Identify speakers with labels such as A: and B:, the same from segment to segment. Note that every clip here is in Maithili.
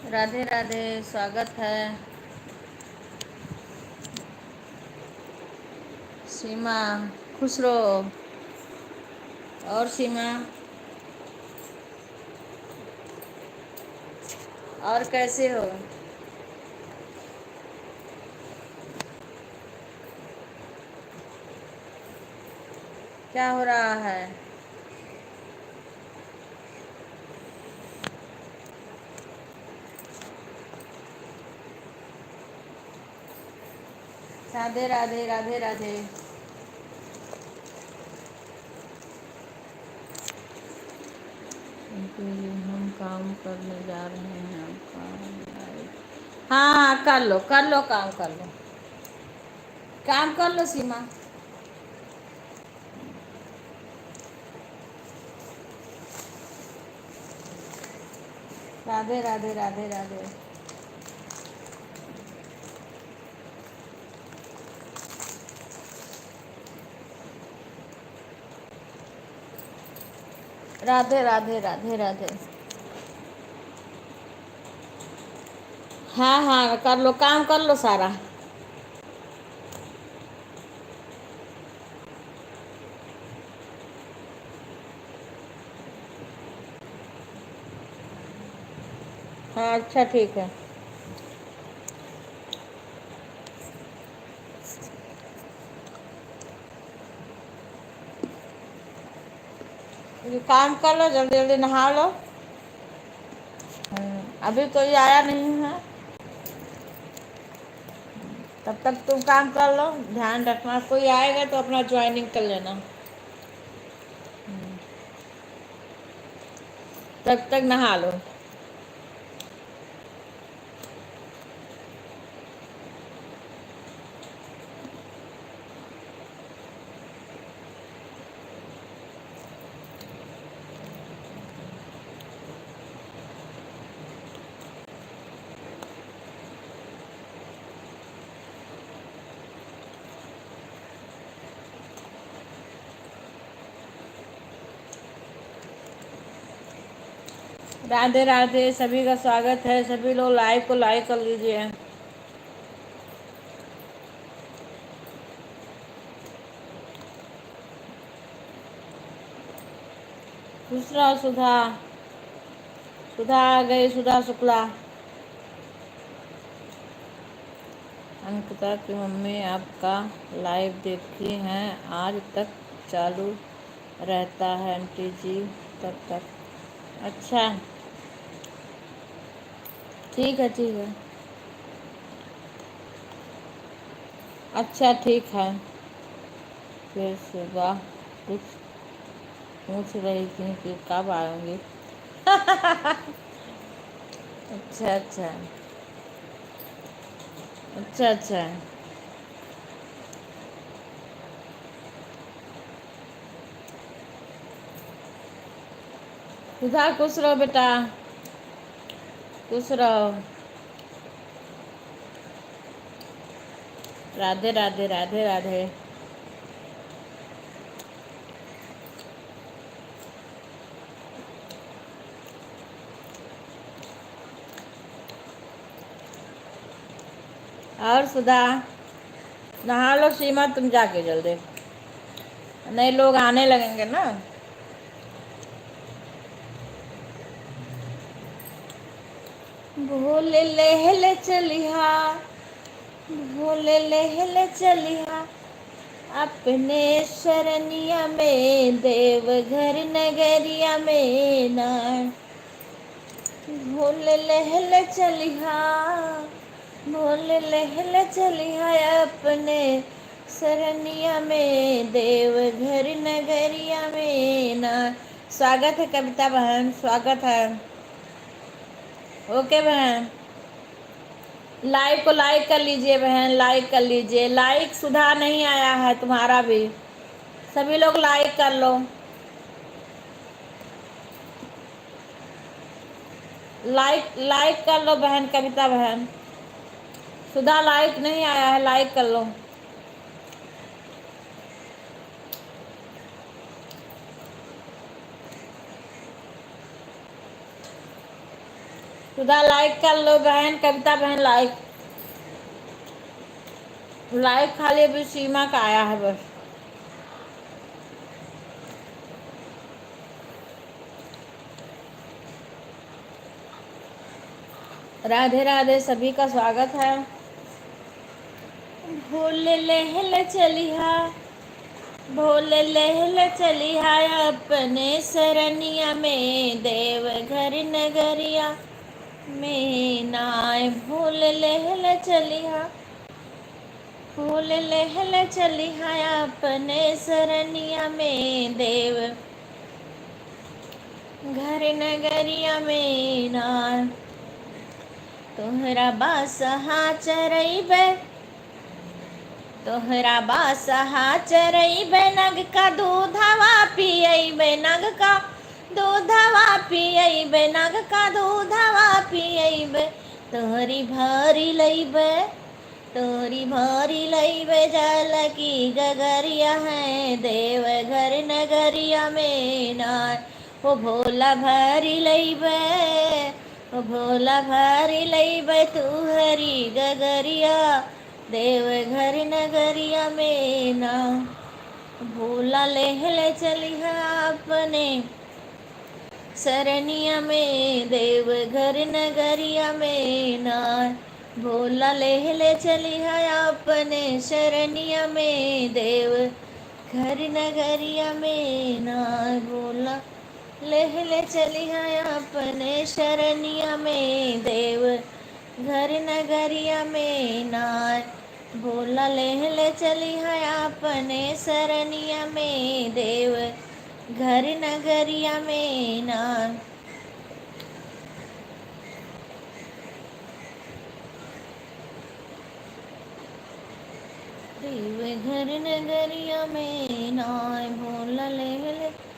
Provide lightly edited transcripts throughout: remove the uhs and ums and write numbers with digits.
A: राधे राधे। स्वागत है। सीमा, खुश रहो। और सीमा, और कैसे हो? क्या हो रहा है? राधे राधे राधे राधे। हम काम करने जा रहे हैं आपका। हाँ हाँ, कर लो कर लो, काम कर लो, काम कर लो सीमा। राधे राधे राधे राधे। राधे राधे राधे राधे। हाँ हाँ, कर लो, काम कर लो सारा। हाँ अच्छा ठीक है। ये काम कर लो, जल्दी जल्दी नहा लो। अभी कोई आया नहीं है, तब तक तुम काम कर लो। ध्यान रखना, कोई आएगा तो अपना ज्वाइनिंग कर लेना। तब तक नहा लो। राधे राधे, सभी का स्वागत है। सभी लोग लाइव को लाइक कर लीजिए। दूसरा सुधा, सुधा आ गई, सुधा शुक्ला। अंकिता की मम्मी आपका लाइव देखी हैं, आज तक चालू रहता है आंटी जी, तब तक। अच्छा ठीक है, ठीक है। अच्छा ठीक है। फिर सुबह कुछ पूछ रही थी कि कब आएंगे। अच्छा अच्छा। अच्छा अच्छा। सुधा खुश रहो बेटा, खुश रहो। राधे राधे राधे राधे। और सुधा, नहा लो सीमा, तुम जाके जल्दी, नए लोग आने लगेंगे ना। भोले लहले चलिहा, भोले लहले चलिहा, अपने शरणिया में देवघर नगरिया में ना। भोले लहले चलिहा, भोले लहले चलिहा, अपने शरणिया में देवघर नगरिया में ना। स्वागत है कविता बहन, स्वागत है। ओके बहन, लाइक को लाइक कर लीजिए बहन, लाइक कर लीजिए। लाइक सुधा नहीं आया है तुम्हारा भी, सभी लोग लाइक कर लो। लाइक लाइक कर लो बहन, कविता बहन। सुधा लाइक नहीं आया है, लाइक कर लो। सुधा लाइक कर लो बहन, कविता बहन लाइक लाइक खाली अभी सीमा का आया है बस। राधे राधे, सभी का स्वागत है। भोले लहल चलिहा, भोले लहल चलिहा अपने सरनिया में, देवघर नगरिया में नाय। भोले लहल चलिहा, भोले लहल चलिहा अपने सरनिया में, देव घर नगरिया में नाय। तोहरा बासहा चरइबे, तोहरा बासहा चरइबे, नग का दूधवा पियइबे, नग का दूधवा पियइबे, नग का दूधवा पियइबे। तोहरी भारी लइबे, तोहरी भारी लइबे, जल की गगरिया है, देवघर नगरिया में नाय। ओ भोला भारी लइबे, ओ भोला भारी लइबे, तुहरी गगरिया, देवघर नगरिया में ना। भोला लेहले चलिहा अपने सरनिया में, देवघर नगरिया में ना। भोला लेहले चलिहा अपने शरणिया में, देवघर नगरिया में ना। भोला लेहले चलिहा अपने शरणिया में, देवघर नगरिया में नाय। भोला लेहले चलिहा अपने सरनिया में, देवघर नगरिया में नाय। देवघर नगरिया में नाय। भोला लेहले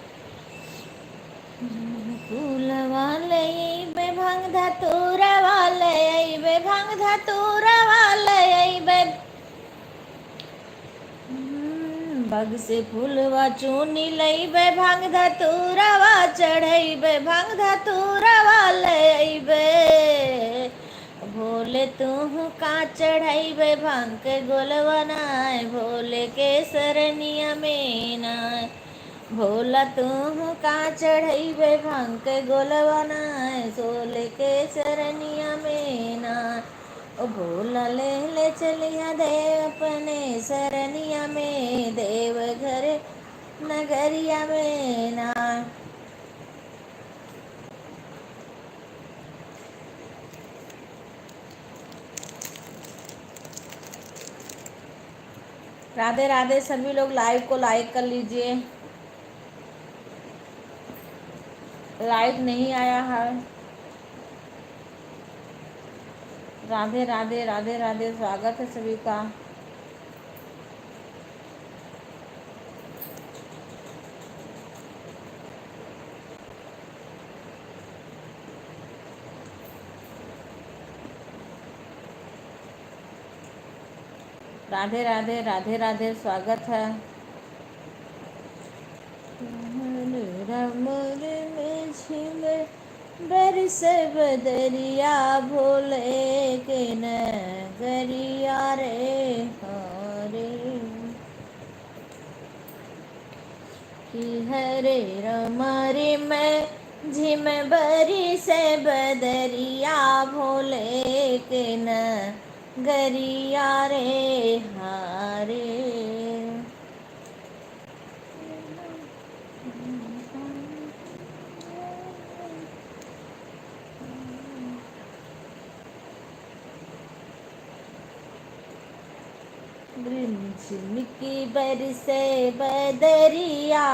A: फूलवा लइबे, भंग धतूरवा लइबे, भंग धतूरवा लइबे। बग से फूलवा चूनी लइबे, भंग धतूरवा चढ़इबे, भंग धतूरवा लइबे। भोले तू का चढ़इबे, भंग के गोलवा नाय, भोले के सरनिया में नाय। भोला तू का चढ़इबे, भंग के गोलवा नाय, सोले के सरनिया में नाय। ओ भोला लेहले चलिहा दे अपने सरनिया में, देवघर नगरिया में नाय। राधे राधे, सभी लोग लाइव को लाइक कर लीजिए। लाइक नहीं आया है। राधे राधे, राधे राधे, स्वागत है सभी का। राधे राधे, राधे राधे, स्वागत है। रमर में झिले बरस बदरिया, भोले के नगरिया रे हरे। कि हरे रमरी में झिम बरी से बदरिया, भोले के नगरिया रे हरे। झिमकी बरसे बदरिया,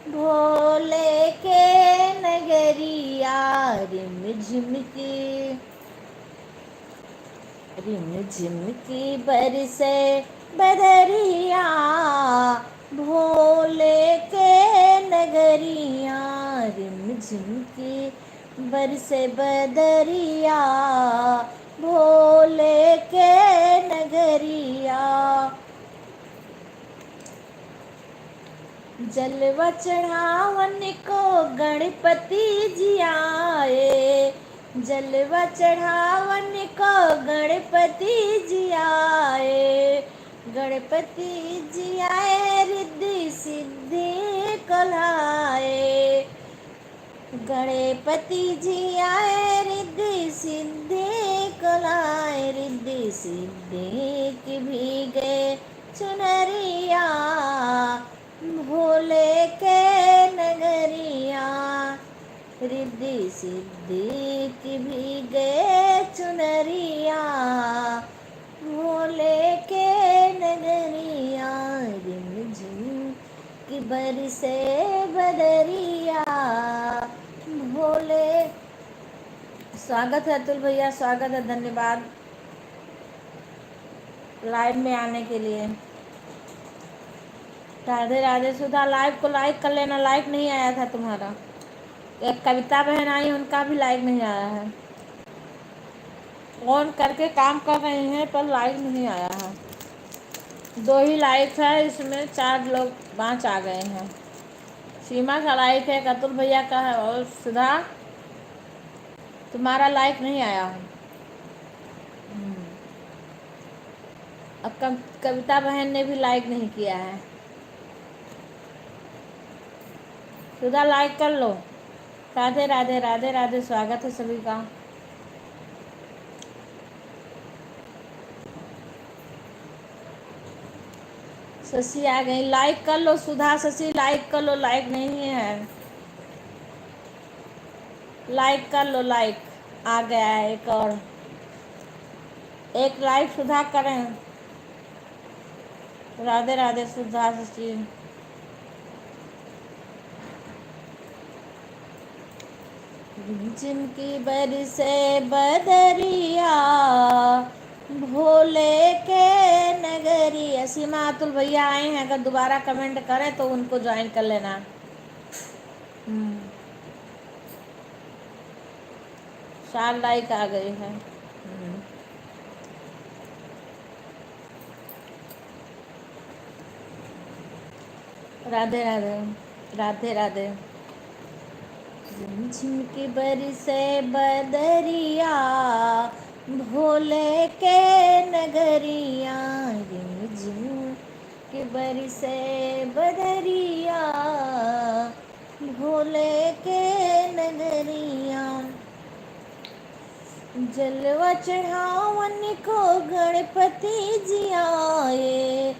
A: भोले के नगरिया। रिम झिमकी, रिम झिमकी बरसे बदरिया, भोले के नगरिया। रिम झिमकी बरसे बदरिया, भोले के नगरिया। जलवा चढ़ावन को गणपति जी आए, जलवा चढ़ावन को गणपति जी आए, गणपति जी आए रिद्धि सिद्धि कलाए, गणपति जी आए रिद्धि सिद्धि कलाए, रिद्धि सिद्धि की भीगे चुनरिया भोले के नगरिया, रिद्धि सिद्धि की भीगे चुनरिया भोले के नगरिया, रिम झिम की बरसे बदरिया भोले। स्वागत है अतुल भैया, स्वागत है, धन्यवाद लाइव में आने के लिए। राधे राधे सुधा, लाइव को लाइक कर लेना, लाइक नहीं आया था तुम्हारा। एक कविता बहन आई, उनका भी लाइक नहीं आया है। ऑन करके काम कर रहे हैं पर लाइक नहीं आया है। 2 ही लाइक है, इसमें 4 लोग 5 आ गए हैं। सीमा का लाइक है, अतुल भैया का है, और सुधा तुम्हारा लाइक नहीं आया है। अब कविता बहन ने भी लाइक नहीं किया है। सुधा लाइक कर लो। राधे राधे राधे राधे, स्वागत है सभी का। शशि आ गई, लाइक कर लो सुधा, शशि लाइक कर लो, लाइक नहीं है, लाइक कर लो, लाइक आ गया है। एक और एक लाइक सुधा करें। राधे राधे सुधा शशि। जिनकी बरसे बदरिया भोले के नगरिया। सीमा अतुल भैया आए हैं, अगर दोबारा कमेंट करें तो उनको ज्वाइन कर लेना। 4 लाइक आ गए हैं। राधे राधे राधे राधे। झिमकी बरसे बदरिया भोले के नगरिया, झिम की बरसे बदरिया भोले के नगरिया, जलवा चढ़ावन को गणपति जी आए,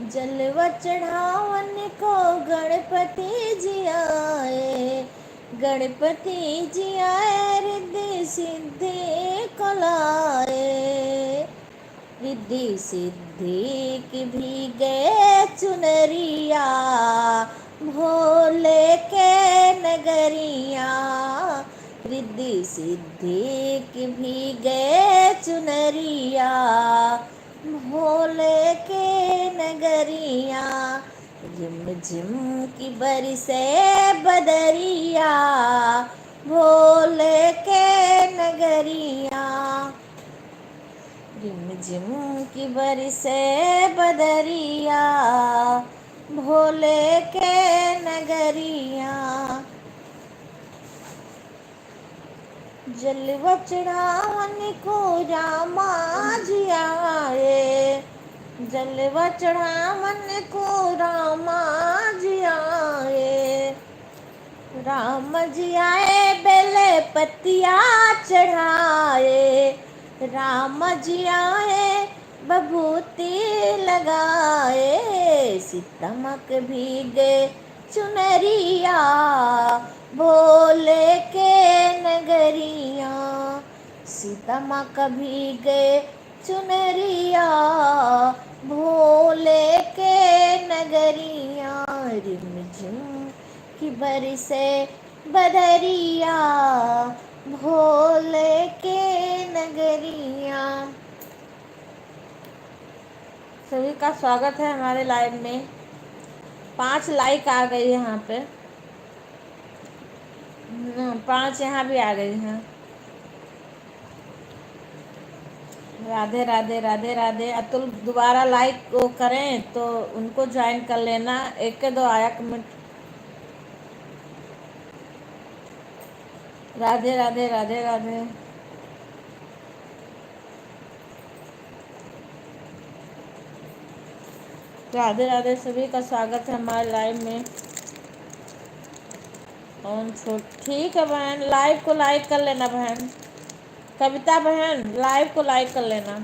A: जलवा चढ़ावन को गणपति जी आए, गणपति जी आए रिद्धि सिद्धि कलाए, रिद्धि सिद्धि की भीगे चुनरिया भोले के नगरिया, रिद्धि सिद्धि की भीगे चुनरिया भोले के नगरिया, झिम झिम की बरसे बदरिया भोले के नगरिया, झिम झिम की बरसे बदरिया भोले के नगरिया, जलवा चढ़ावन को रामा जी आए, जलवा चढ़ावन को रामा जी आए, राम जी आए बेले पतिया चढ़ाए, राम जी आए बभूति लगाए, सीतमक भीगे चुनरिया भोले के नगरिया, सीतमक भीगे चुनरिया भोले के नगरिया, रिम झिम की बरसे बदरिया भोले के नगरिया। सभी का स्वागत है हमारे लाइव में। 5 लाइक आ गई यहाँ पे, 5 यहाँ भी आ गई हैं। राधे राधे राधे राधे। अतुल दोबारा लाइक को करें तो उनको ज्वाइन कर लेना। 1 के 2 आया कमेंट। राधे राधे राधे राधे। राधे राधे, सभी का स्वागत है हमारे लाइव में। और ठीक है बहन, लाइव को लाइक कर लेना बहन। कविता बहन, लाइव को लाइक कर लेना।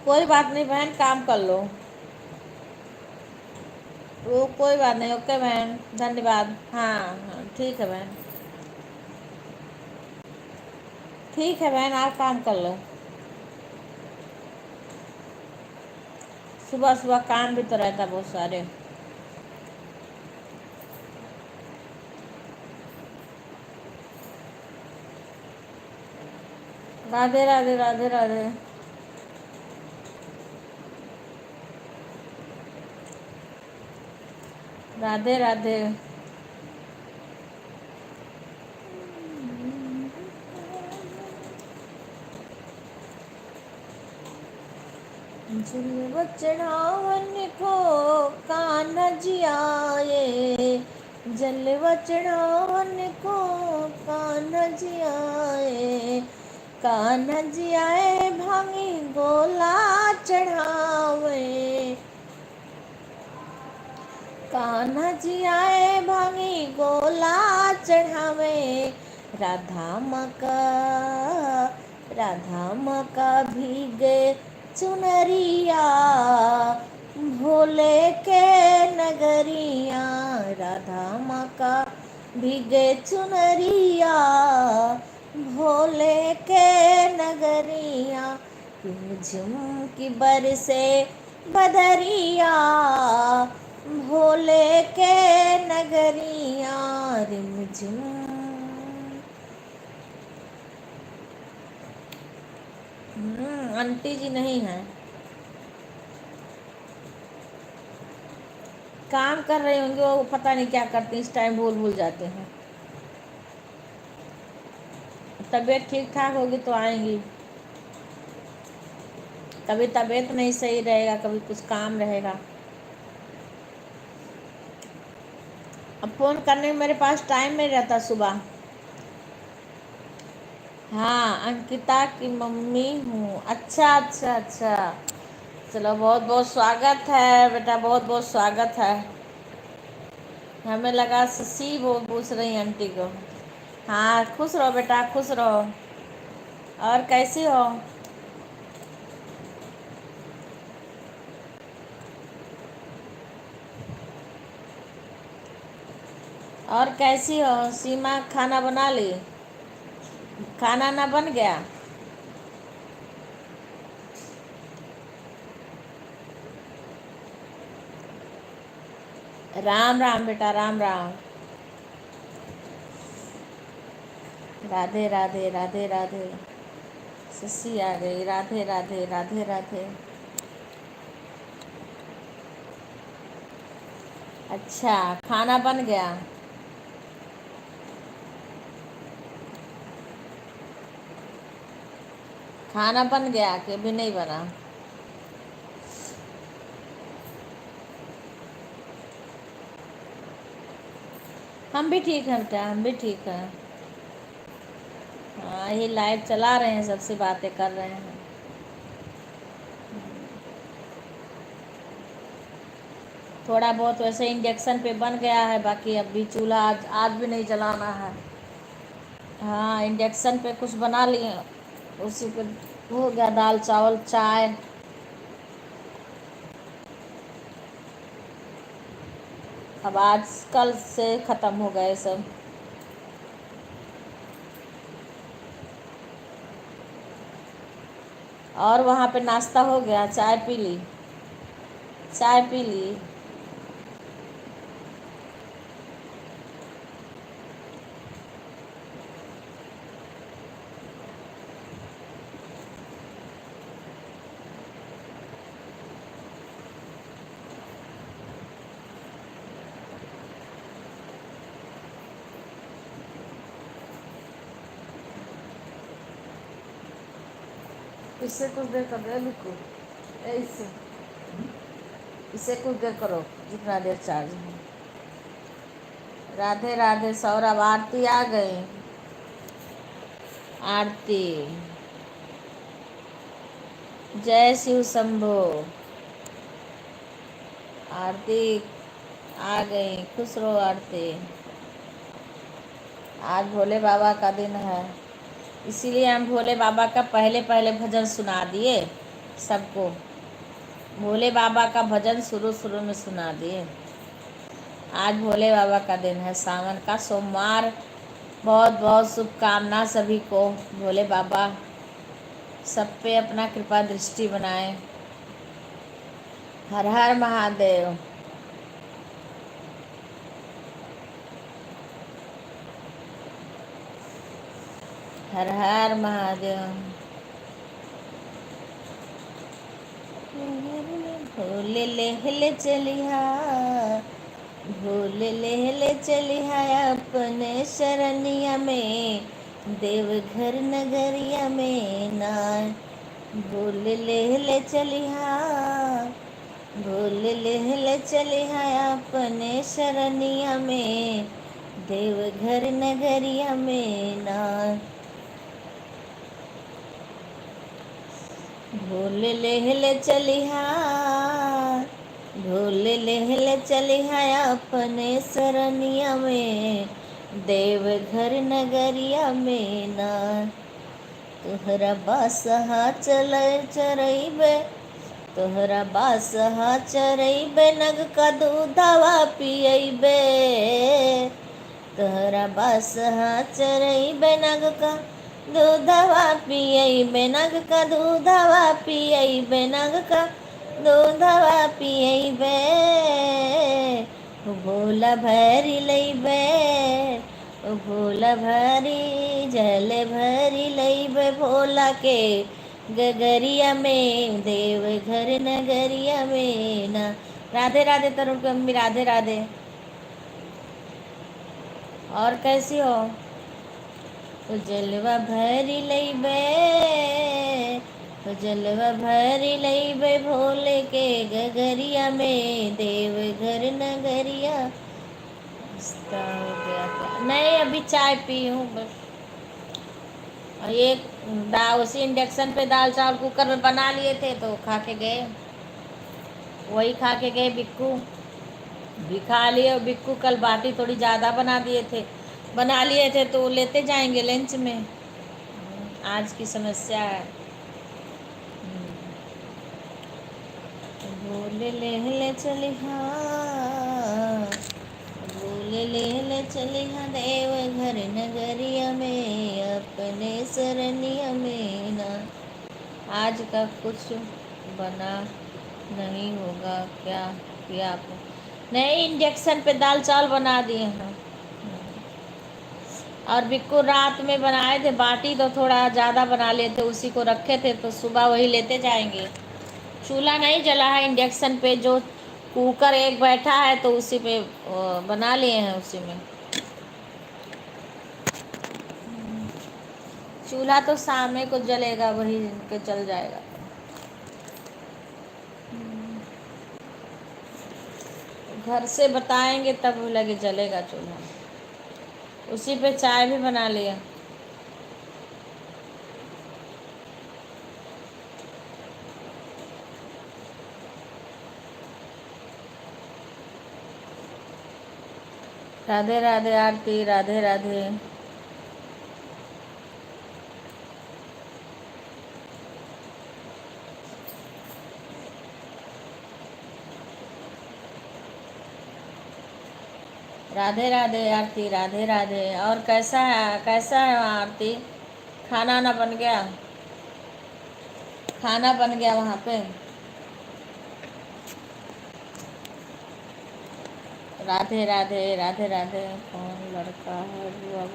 A: कोई बात नहीं बहन, काम कर लो। वो कोई बात नहीं। ओके बहन, धन्यवाद। हाँ हाँ ठीक है बहन। ठीक है बहन, आप काम कर लो। सुबह सुबह काम भी तो रहता है बहुत सारे। राधे राधे राधे राधे। राधे राधे। जलवा चढ़ावन को कान्हा जी आए, जलवा चढ़ावन को कान्हा जी आए, कान्हा जी आए भांगी गोला चढ़ावे, कान्हा जी आए भांगी गोला चढ़ावे, राधा माँ का, राधा माँ का भीगे चुनरिया, भोले के नगरिया, राधा माँ का भीगे चुनरिया, भोले के नगरिया, झुम की बरसे बदरिया, भोले के नगरिया, रिमझिम। आंटी जी नहीं है, काम कर रहे होंगे वो, पता नहीं क्या करते इस टाइम, भूल भूल जाते हैं। तबीयत ठीक ठाक होगी तो आएंगी। कभी तबीयत नहीं सही रहेगा, कभी कुछ काम रहेगा। अब फ़ोन करने में मेरे पास टाइम नहीं रहता सुबह। हाँ, अंकिता की मम्मी हूँ। अच्छा अच्छा अच्छा, चलो बहुत बहुत स्वागत है बेटा, बहुत बहुत स्वागत है। हमें लगा शशि वो पूछ रही आंटी को। हाँ खुश रहो बेटा, खुश रहो। और कैसी हो? और कैसी हो सीमा? खाना बना ली? खाना ना बन गया? राम राम बेटा, राम राम। राधे राधे राधे राधे। शशि आ गई। राधे राधे राधे राधे। अच्छा, खाना बन गया? खाना बन गया कि अभी नहीं बना? हम भी ठीक हैं बेटा, हम भी ठीक हैं। हाँ, ये लाइव चला रहे हैं, सबसे बातें कर रहे हैं। थोड़ा बहुत वैसे इंडक्शन पे बन गया है, बाकी अभी चूल्हा आज भी नहीं जलाना है। हाँ, इंडक्शन पे कुछ बना लिए, उसी पे हो गया, दाल चावल चाय। अब आज कल से ख़त्म हो गए सब। और वहाँ पे नाश्ता हो गया? चाय पी ली? चाय पी ली? इससे कुछ देर कर दे लिखो, इससे इसे कुछ देर करो, जितना देर चार्ज है। राधे राधे सौरभ। आरती आ गई। आरती जय शिव शंभो। आरती आ गई, खुश रहो आरती। आज भोले बाबा का दिन है, इसीलिए हम भोले बाबा का पहले पहले भजन सुना दिए सबको। भोले बाबा का भजन शुरू शुरू में सुना दिए। आज भोले बाबा का दिन है, सावन का सोमवार। बहुत बहुत शुभकामना सभी को। भोले बाबा सब पे अपना कृपा दृष्टि बनाए। हर हर महादेव। हर हर महादेव। भोले लेहले चलिहा, भोले लेहले चलिहा अपने शरणिया में, देवघर नगरिया में ना। भोले लेहले चलिहा, भोले लेहले चलिहा अपने शरणिया में, देवघर नगरिया में ना। भोले लेहले चलिहा, भोले लेहले चलिहा अपने शरणिया में, देवघर नगरिया में ना। तोहरा बासहा चल चरैबे, तोहरा बासहा चरैबे, नग का दूधवा पियैबे। तोहरा बासहा चरैबे, नग का दूधवा पियैबे, नग का दूधवा पियैबे, नग का दूधवा पियैबे। भोला भरी लैबे, भोला भरी जल भरी लैबे, भोला के गगरिया में, देवघर नगरिया में ना। राधे राधे तरुण कम्बी, राधे राधे। और कैसी हो? तो जलवा भरी लैबे, तो जलवा भरी लैबे, भोले के गगरिया में, देवघर नगरिया। हो गया क्या? नहीं, अभी चाय पी हूँ बस। एक उसी इंडक्शन पे दाल चावल कुकर में बना लिए थे तो खा के गए, वही खा के गए। बिक्कू भी खा लिए, और बिक्कू कल बाटी थोड़ी ज़्यादा बना लिए थे तो लेते जाएंगे लंच में। आज की समस्या है। भोले लेहले चलिहा, भोले लेहले चलिहा देवघर नगरिया में, अपने शरणिया में ना। आज का कुछ बना नहीं होगा क्या? किया आपने? नहीं, इंडक्शन पे दाल चावल बना दिए हैं। और बिक्कू रात में बनाए थे बाटी तो थोड़ा ज़्यादा बना लेते, उसी को रखे थे तो सुबह वही लेते जाएंगे। चूल्हा नहीं जला है, इंडक्शन पे जो कुकर एक बैठा है तो उसी पे बना लिए हैं उसी में। चूल्हा तो सामने को जलेगा, वही के चल जाएगा। घर से बताएंगे तब लगे जलेगा चूल्हा। उसी पे चाय भी बना लिया। राधे राधे आरती, राधे राधे। राधे राधे आरती, राधे राधे। और कैसा है वहाँ आरती? खाना ना बन गया? खाना बन गया वहाँ पे? राधे राधे, राधे राधे। कौन लड़का है बुआ?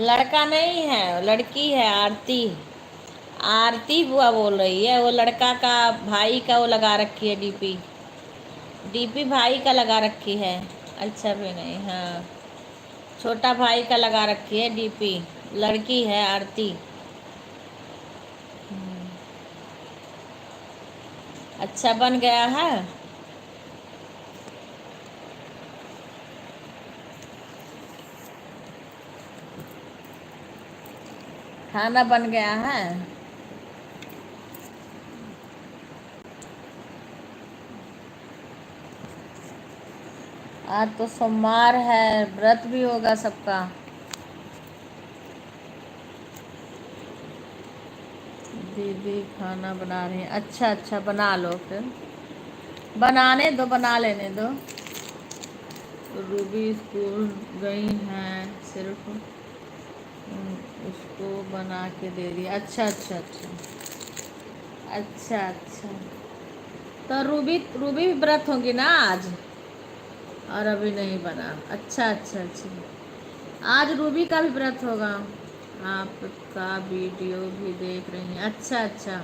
A: लड़का नहीं है, लड़की है, आरती। आरती बुआ बोल रही है। वो लड़का का भाई का वो लगा रखी है डीपी, डीपी भाई का लगा रखी है। अच्छा भी नहीं, हाँ, छोटा भाई का लगा रखी है डीपी। लड़की है आरती। अच्छा बन गया है। खाना बन गया है। आज तो सोमवार है, व्रत भी होगा सबका। दीदी खाना बना रही हैं। अच्छा अच्छा, बना लो फिर, बनाने दो, बना लेने दो। रूबी स्कूल गई हैं, सिर्फ उसको बना के दे दिया। अच्छा अच्छा अच्छा अच्छा अच्छा। तो रूबी रूबी भी व्रत होंगी ना आज, और अभी नहीं बना। अच्छा अच्छा अच्छा, आज रूबी का भी व्रत होगा। आपका वीडियो भी देख रही हैं। अच्छा अच्छा,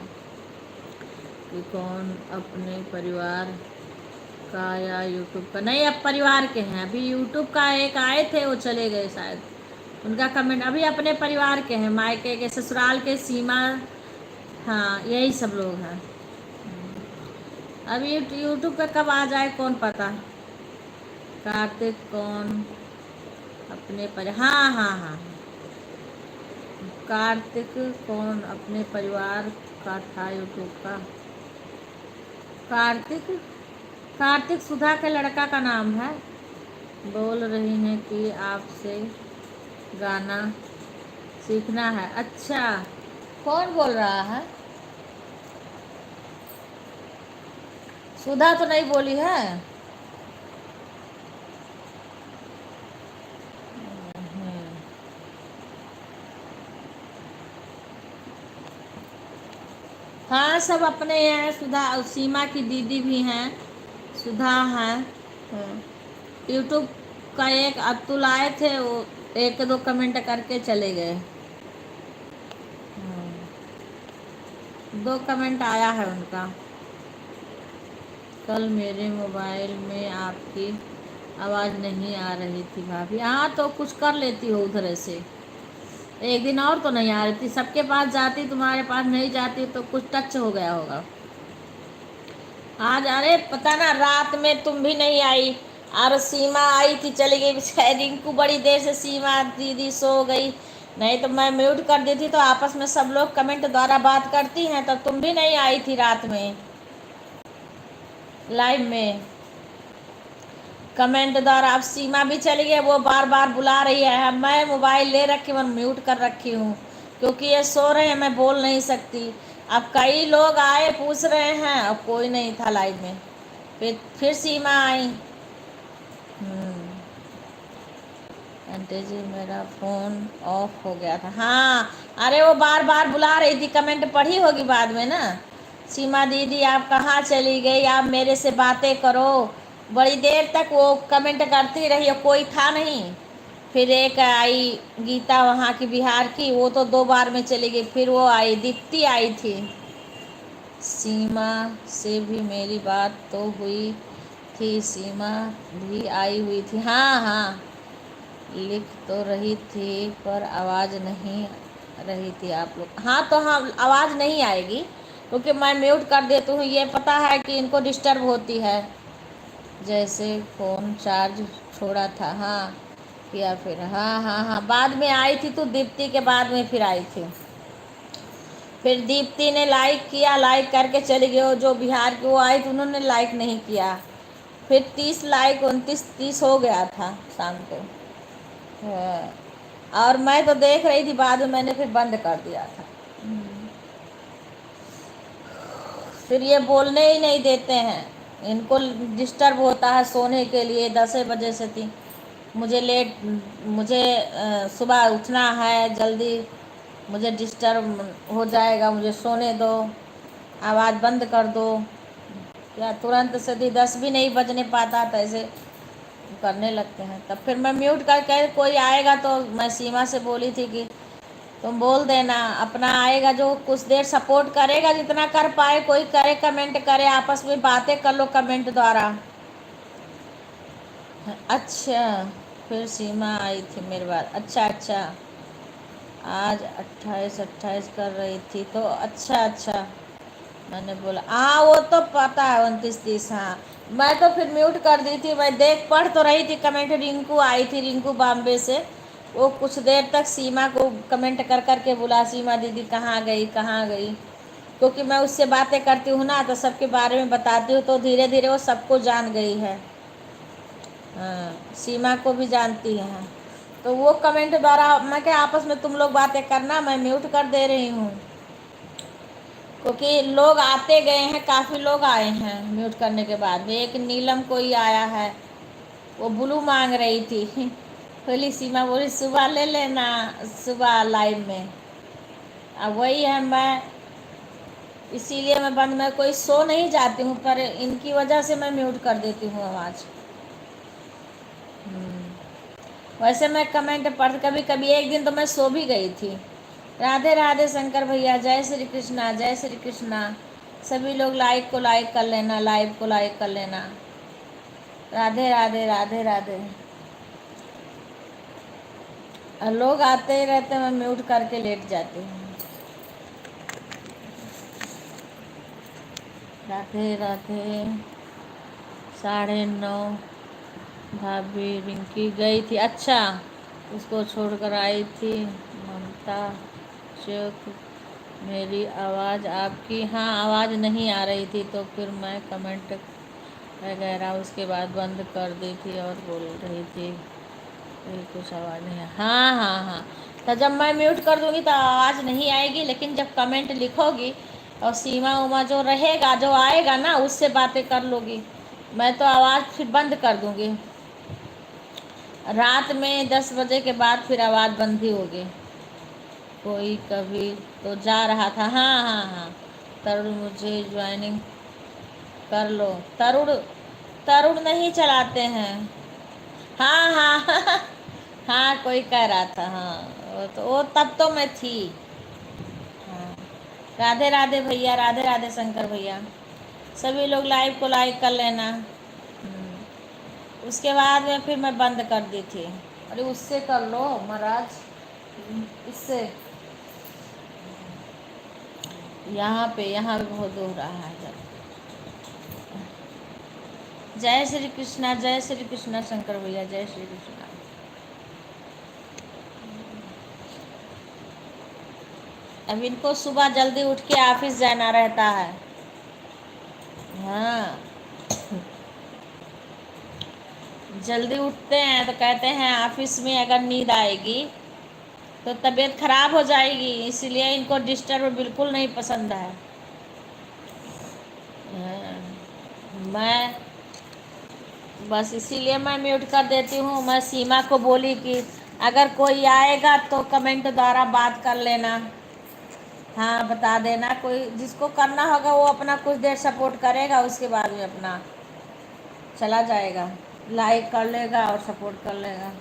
A: कि कौन अपने परिवार का या यूट्यूब का? नहीं, अब परिवार के हैं। अभी यूट्यूब का एक आए थे, वो चले गए शायद, उनका कमेंट। अभी अपने परिवार के हैं, मायके के, ससुराल के, सीमा, हाँ यही सब लोग हैं। अभी यूट्यूब का कब आ जाए कौन पता। कार्तिक कौन अपने हाँ हाँ हाँ, कार्तिक कौन अपने परिवार का था यूट्यूब का? कार्तिक, कार्तिक सुधा के लड़का का नाम है। बोल रही हैं कि आपसे गाना सीखना है। अच्छा, कौन बोल रहा है? सुधा तो नहीं बोली है। हाँ, सब अपने हैं। सुधा, सीमा की दीदी भी हैं, सुधा हैं। हाँ। यूट्यूब का एक अतुल आए थे, वो एक दो कमेंट करके चले गए। दो कमेंट आया है उनका। कल मेरे मोबाइल में आपकी आवाज़ नहीं आ रही थी भाभी। हाँ, तो कुछ कर लेती हो उधर से। एक दिन और तो नहीं आ रही थी, सबके पास जाती, तुम्हारे पास नहीं जाती, तो कुछ टच हो गया होगा आज। अरे पता ना, रात में तुम भी नहीं आई, और सीमा आई थी, चली गई बेचारी रिंकू। बड़ी देर से सीमा दीदी सो गई, नहीं तो मैं म्यूट कर देती, तो आपस में सब लोग कमेंट द्वारा बात करती हैं। तब तुम भी नहीं आई थी रात में लाइव में कमेंट द्वारा। अब सीमा भी चली गई, वो बार बार बुला रही है। मैं मोबाइल ले रखी हूँ, म्यूट कर रखी हूँ, क्योंकि ये सो रहे हैं, मैं बोल नहीं सकती। अब कई लोग आए, पूछ रहे हैं, अब कोई नहीं था लाइव में। फिर सीमा आई। आंटी जी मेरा फ़ोन ऑफ हो गया था। हाँ, अरे वो बार बार बुला रही थी, कमेंट पढ़ी होगी बाद में ना। सीमा दीदी आप कहाँ चली गई, आप मेरे से बातें करो। बड़ी देर तक वो कमेंट करती रही, कोई था नहीं। फिर एक आई गीता, वहाँ की, बिहार की, वो तो दो बार में चली गई। फिर वो आई, दीप्ति आई थी। सीमा से भी मेरी बात तो हुई थी, सीमा भी आई हुई थी। हाँ हाँ, लिख तो रही थी पर आवाज़ नहीं रही थी आप लोग। हाँ, तो हाँ, आवाज़ नहीं आएगी, क्योंकि मैं म्यूट कर देती हूँ। ये पता है कि इनको डिस्टर्ब होती है। जैसे फ़ोन चार्ज छोड़ा था, हाँ किया फिर। हाँ हाँ हाँ, बाद में आई थी, तो दीप्ति के बाद में फिर आई थी। फिर दीप्ति ने लाइक किया, लाइक करके चली गई। वो जो बिहार की वो आई थी, उन्होंने लाइक नहीं किया। फिर 30 लाइक, 29-30 हो गया था शाम को। हाँ, और मैं तो देख रही थी, बाद में मैंने फिर बंद कर दिया था। फिर ये बोलने ही नहीं देते हैं, इनको डिस्टर्ब होता है सोने के लिए। 10 बजे से थी, मुझे लेट, मुझे सुबह उठना है जल्दी, मुझे डिस्टर्ब हो जाएगा, मुझे सोने दो, आवाज़ बंद कर दो। या तुरंत से 10 भी नहीं बजने पाता, तो ऐसे करने लगते हैं। तब फिर मैं म्यूट करके, कोई आएगा तो, मैं सीमा से बोली थी कि तुम बोल देना, अपना आएगा जो कुछ देर सपोर्ट करेगा, जितना कर पाए, कोई करे, कमेंट करे, आपस में बातें कर लो कमेंट द्वारा। अच्छा, फिर सीमा आई थी मेरे बाद। अच्छा अच्छा, आज 28 कर रही थी तो। अच्छा अच्छा, मैंने बोला हाँ, वो तो पता है 29-30। हाँ, मैं तो फिर म्यूट कर दी थी। मैं देख पढ़ तो रही थी कमेंट। रिंकू आई थी, रिंकू बॉम्बे से, वो कुछ देर तक सीमा को कमेंट कर कर के बुला, सीमा दीदी कहाँ गई, कहाँ गई। क्योंकि मैं उससे बातें करती हूँ ना, तो सबके बारे में बताती हूँ, तो धीरे धीरे वो सबको जान गई है। हाँ, सीमा को भी जानती हैं। तो वो कमेंट द्वारा मैं क्या आपस में तुम लोग बातें करना, मैं म्यूट कर दे रही हूँ, क्योंकि लोग आते गए हैं, काफ़ी लोग आए हैं म्यूट करने के बाद में। एक नीलम कोई आया है, वो ब्लू मांग रही थी। बोली सीमा, बोली सुबह ले लेना, सुबह लाइव में। अब वही है, मैं इसीलिए मैं बंद, मैं कोई सो नहीं जाती हूँ, पर इनकी वजह से मैं म्यूट कर देती हूँ आवाज़। वैसे मैं कमेंट पढ़, कभी कभी एक दिन तो मैं सो भी गई थी। राधे राधे शंकर भैया, जय श्री कृष्णा, जय श्री कृष्णा। सभी लोग लाइक को लाइक कर लेना, लाइव को लाइक कर लेना। राधे राधे, राधे राधे। और लोग आते ही रहते, मैं म्यूट करके लेट जाती हूँ। राधे राधे। 9:30 भाभी रिंकी गई थी, अच्छा, उसको छोड़कर आई थी ममता चौक। मेरी आवाज़ आपकी, हाँ आवाज़ नहीं आ रही थी, तो फिर मैं कमेंट वगैरह उसके बाद बंद कर दी थी और बोल रही थी कुछ आवाज़ नहीं है। हाँ हाँ हाँ, तो जब मैं म्यूट कर दूँगी तो आवाज़ नहीं आएगी, लेकिन जब कमेंट लिखोगी और सीमा उमा जो रहेगा, जो आएगा ना, उससे बातें कर लोगी। मैं तो आवाज़ फिर बंद कर दूँगी, रात में 10 बजे के बाद फिर आवाज़ बंद ही होगी। कोई कभी तो जा रहा था, हाँ हाँ हाँ। तरुण मुझे ज्वाइनिंग कर लो। तरुण, तरुण नहीं चलाते हैं। हाँ हाँ हाँ, कोई कह रहा था, हाँ वो तब तो मैं थी। हाँ, राधे राधे भैया, राधे राधे शंकर भैया। सभी लोग लाइव को लाइक कर लेना। उसके बाद में फिर मैं बंद कर दी थी। अरे उससे कर लो महाराज, इससे यहाँ पे बहुत हो रहा है। जय श्री कृष्णा, जय श्री कृष्णा शंकर भैया, जय श्री कृष्णा। अब इनको सुबह जल्दी उठ के ऑफिस जाना रहता है। हाँ, जल्दी उठते हैं तो कहते हैं ऑफिस में अगर नींद आएगी तो तबीयत खराब हो जाएगी, इसलिए इनको डिस्टर्ब बिल्कुल नहीं पसंद है। हाँ, मैं बस इसीलिए मैं म्यूट कर देती हूँ। मैं सीमा को बोली कि अगर कोई आएगा तो कमेंट द्वारा बात कर लेना, हाँ बता देना। कोई जिसको करना होगा वो अपना कुछ देर सपोर्ट करेगा, उसके बाद में अपना चला जाएगा, लाइक कर लेगा और सपोर्ट कर लेगा।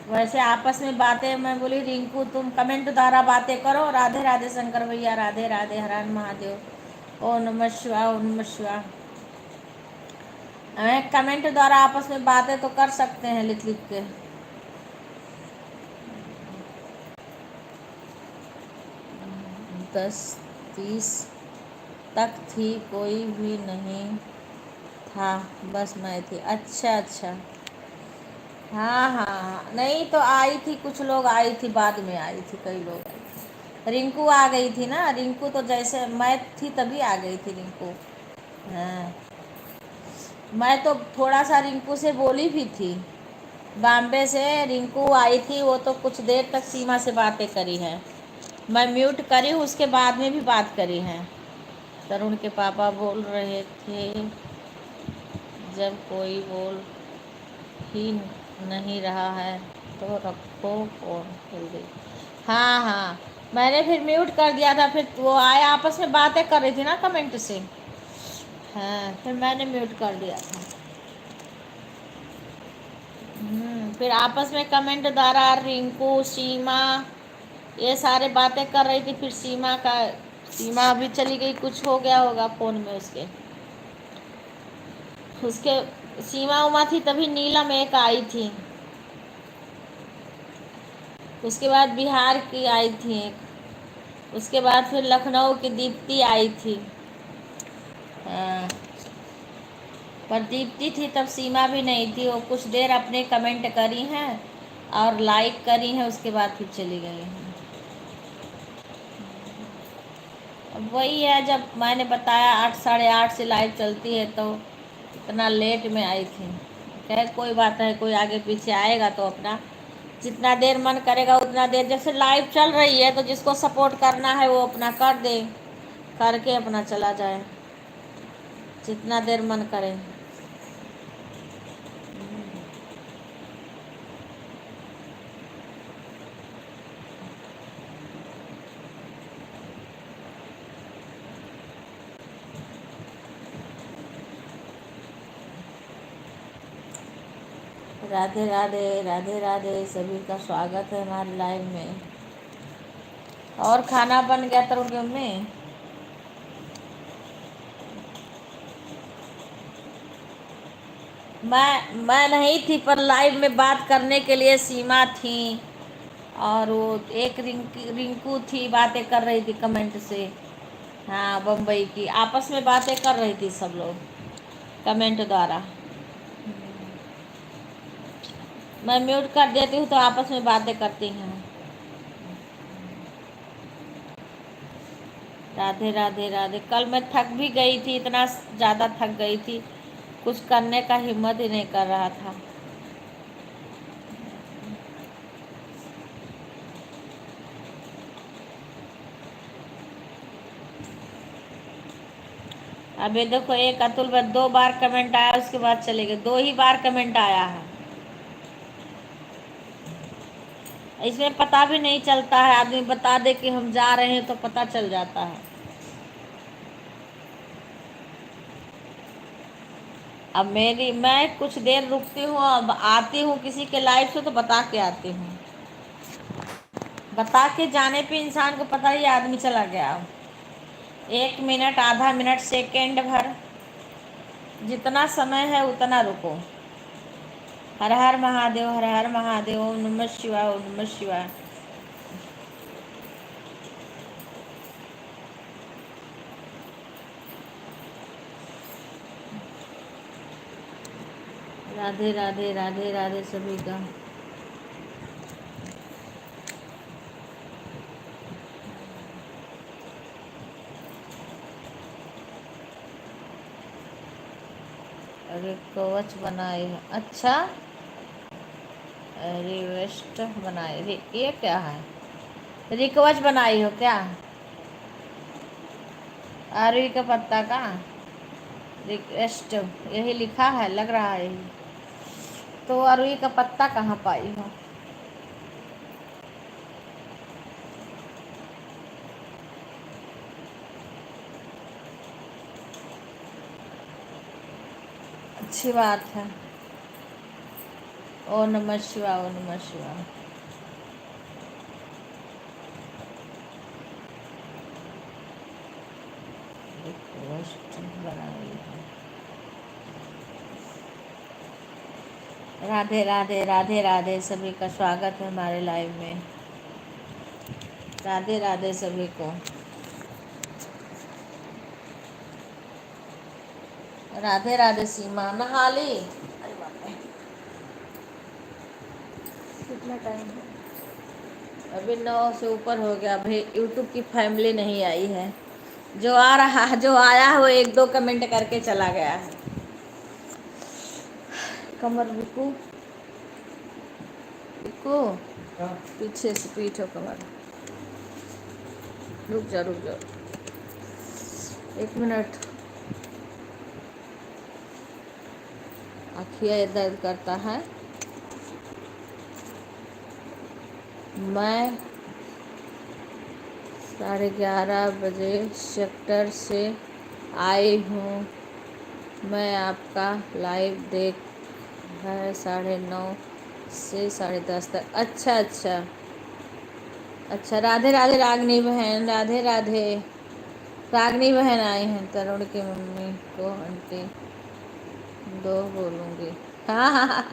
A: वैसे आपस में बातें, मैं बोली रिंकू तुम कमेंट द्वारा बातें करो। राधे राधे शंकर भैया, राधे राधे, हर हर महादेव, ओ नमः शिवाय, ओ नमः शिवाय। हमें कमेंट द्वारा आपस में बातें तो कर सकते हैं, लिख लिख के। 10:30 तक थी, कोई भी नहीं था, बस मैं थी। अच्छा अच्छा, हाँ हाँ हाँ, नहीं तो आई थी, कुछ लोग आई थी, बाद में आई थी, कई लोग आई थी। रिंकू आ गई थी ना, रिंकू तो जैसे मैं थी तभी आ गई थी रिंकू। हाँ, मैं तो थोड़ा सा रिंकू से बोली भी थी, बॉम्बे से रिंकू आई थी, वो तो कुछ देर तक सीमा से बातें करी है। मैं म्यूट करी हूँ, उसके बाद में भी बात करी है। तरुण के पापा बोल रहे थे जब कोई बोल ही नहीं रहा है तो रखो फोन जल्दी। हाँ हाँ, मैंने फिर म्यूट कर दिया था, फिर वो आए आपस में बातें कर रही थी ना कमेंट से। हाँ, फिर मैंने म्यूट कर दिया था। फिर आपस में कमेंट द्वारा रिंकू, सीमा, ये सारे बातें कर रही थी। फिर सीमा अभी चली गई, कुछ हो गया होगा फ़ोन में उसके उसके सीमा उमा थी तभी नीलम एक आई थी, उसके बाद बिहार की आई थी एक, उसके बाद फिर लखनऊ की दीप्ति आई थी। हाँ, पर दीप्ति थी तब सीमा भी नहीं थी, वो कुछ देर अपने कमेंट करी हैं और लाइक करी हैं, उसके बाद फिर चली गई हैं। अब वही है, जब मैंने बताया 8 साढ़े 8 से लाइव चलती है, तो इतना लेट में आई थी। खैर कोई बात नहीं, कोई आगे पीछे आएगा तो अपना जितना देर मन करेगा उतना देर, जैसे लाइव चल रही है तो जिसको सपोर्ट करना है वो अपना कर दे, करके अपना चला जाए जितना देर मन करे। राधे राधे, राधे राधे, सभी का स्वागत है हमारे लाइव में। और खाना बन गया तरुण में? मैं नहीं थी, पर लाइव में बात करने के लिए सीमा थी और वो एक रिंकू थी, बातें कर रही थी कमेंट से। हाँ, बम्बई की, आपस में बातें कर रही थी सब लोग कमेंट द्वारा। मैं म्यूट कर देती हूँ तो आपस में बातें करती हैं। राधे राधे राधे। कल मैं थक भी गई थी, इतना ज़्यादा थक गई थी, कुछ करने का हिम्मत ही नहीं कर रहा था। अभी देखो, एक अतुल में 2 बार कमेंट आया, उसके बाद चले गए। 2 ही बार कमेंट आया है। इसमें पता भी नहीं चलता है, आदमी बता दे कि हम जा रहे हैं तो पता चल जाता है। अब मैं कुछ देर रुकती हूँ, अब आती हूँ किसी के लाइव से तो बता के आती हूँ। बता के जाने पे इंसान को पता ही आदमी चला गया। 1 मिनट, आधा मिनट, सेकेंड भर, जितना समय है उतना रुको। हर हर महादेव, हर हर महादेव, ओम नमः शिवाय, ओम नमः शिवाय। राधे राधे, राधे राधे सभी का। अरे कवच बनाए है, अच्छा, रिवेस्ट बनाए, ये क्या है? रिकवच बनाई हो क्या? अरवी का पत्ता का रिक्वेस्ट यही लिखा है, लग रहा है यही। तो अरवी का पत्ता कहाँ पाई हो? अच्छी बात है। ओ नमः शिवाय, ओ नमः शिवाय। रिक्वेस्ट बनाई है। राधे राधे, राधे राधे, सभी का स्वागत है हमारे लाइव में। राधे राधे सभी को। राधे राधे सीमा, नहा ली? अरे बाप रे, कितना टाइम है? अभी 9 से ऊपर हो गया। अभी यूट्यूब की फैमिली नहीं आई है। जो आ रहा, जो आया है वो 1-2 कमेंट करके चला गया है। कमर रुको, रुको, पीछे से पीछो कमर, रुक जा, रुक जा 1 मिनट। आँखियाँ दर्द करता है। मैं 11:30 बजे सेक्टर से आई हूँ। मैं आपका लाइव देख है 9:30 से 10:30 तक। अच्छा अच्छा अच्छा। राधे राधे रागनी बहन, राधे राधे। रागनी बहन आई हैं, तरुण की मम्मी को आंटी 2 बोलूँगी। हाँ हाँ हाँ,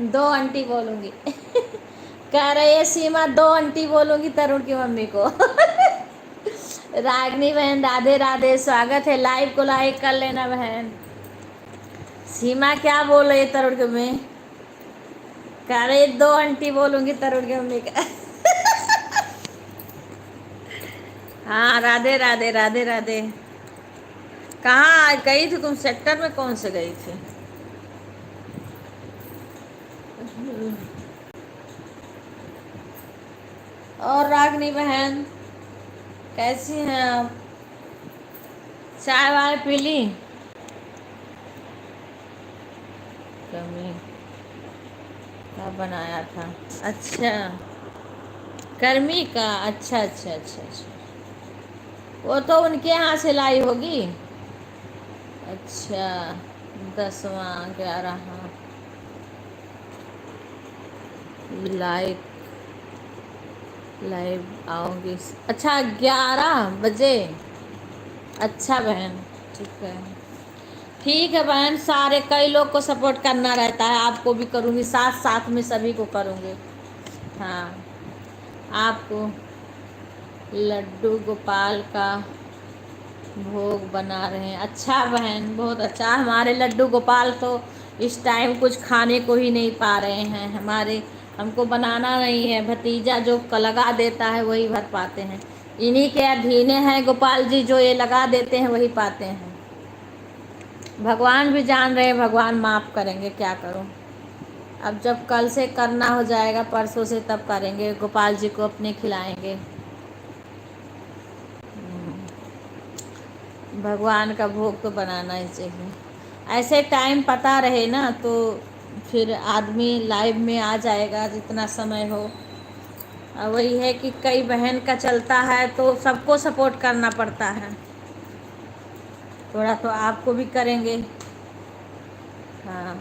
A: 2 आंटी बोलूँगी। कह रही है सीमा, 2 आंटी बोलूँगी तरुण की मम्मी को। रागनी बहन राधे राधे, स्वागत है। लाइव को लाइक कर लेना बहन। सीमा क्या बोल रही है तरुण की मम्मी? कह रही 2 आंटी बोलूँगी तरुण की मम्मी का। हाँ, राधे राधे, राधे राधे। कहाँ गई थी तुम? सेक्टर में कौन से गई थी? और रागनी बहन, कैसी हैं आप? चाय वाय पी ली? कमी क्या बनाया था? अच्छा, कर्मी का। अच्छा अच्छा अच्छा अच्छा। वो तो उनके यहाँ से लाई होगी। अच्छा, 10वां 11, लाइव लाइव आओगी? अच्छा, 11 बजे। अच्छा बहन, ठीक है। ठीक है बहन, सारे कई लोग को सपोर्ट करना रहता है, आपको भी करूँगी, साथ साथ में सभी को करूँगी। हाँ, आपको लड्डू गोपाल का भोग बना रहे हैं। अच्छा बहन, बहुत अच्छा। हमारे लड्डू गोपाल तो इस टाइम कुछ खाने को ही नहीं पा रहे हैं हमारे। हमको बनाना नहीं है, भतीजा जो लगा देता है वही भर पाते हैं। इन्हीं के अधीने हैं गोपाल जी, जो ये लगा देते हैं वही पाते हैं। भगवान भी जान रहे हैं, भगवान माफ़ करेंगे, क्या करूं। अब जब कल से करना हो जाएगा, परसों से, तब करेंगे, गोपाल जी को अपने खिलाएंगे। भगवान का भोग तो बनाना ही चाहिए। ऐसे टाइम पता रहे ना तो फिर आदमी लाइव में आ जाएगा जितना समय हो। और वही है कि कई बहन का चलता है तो सबको सपोर्ट करना पड़ता है। थोड़ा तो आपको भी करेंगे। हाँ,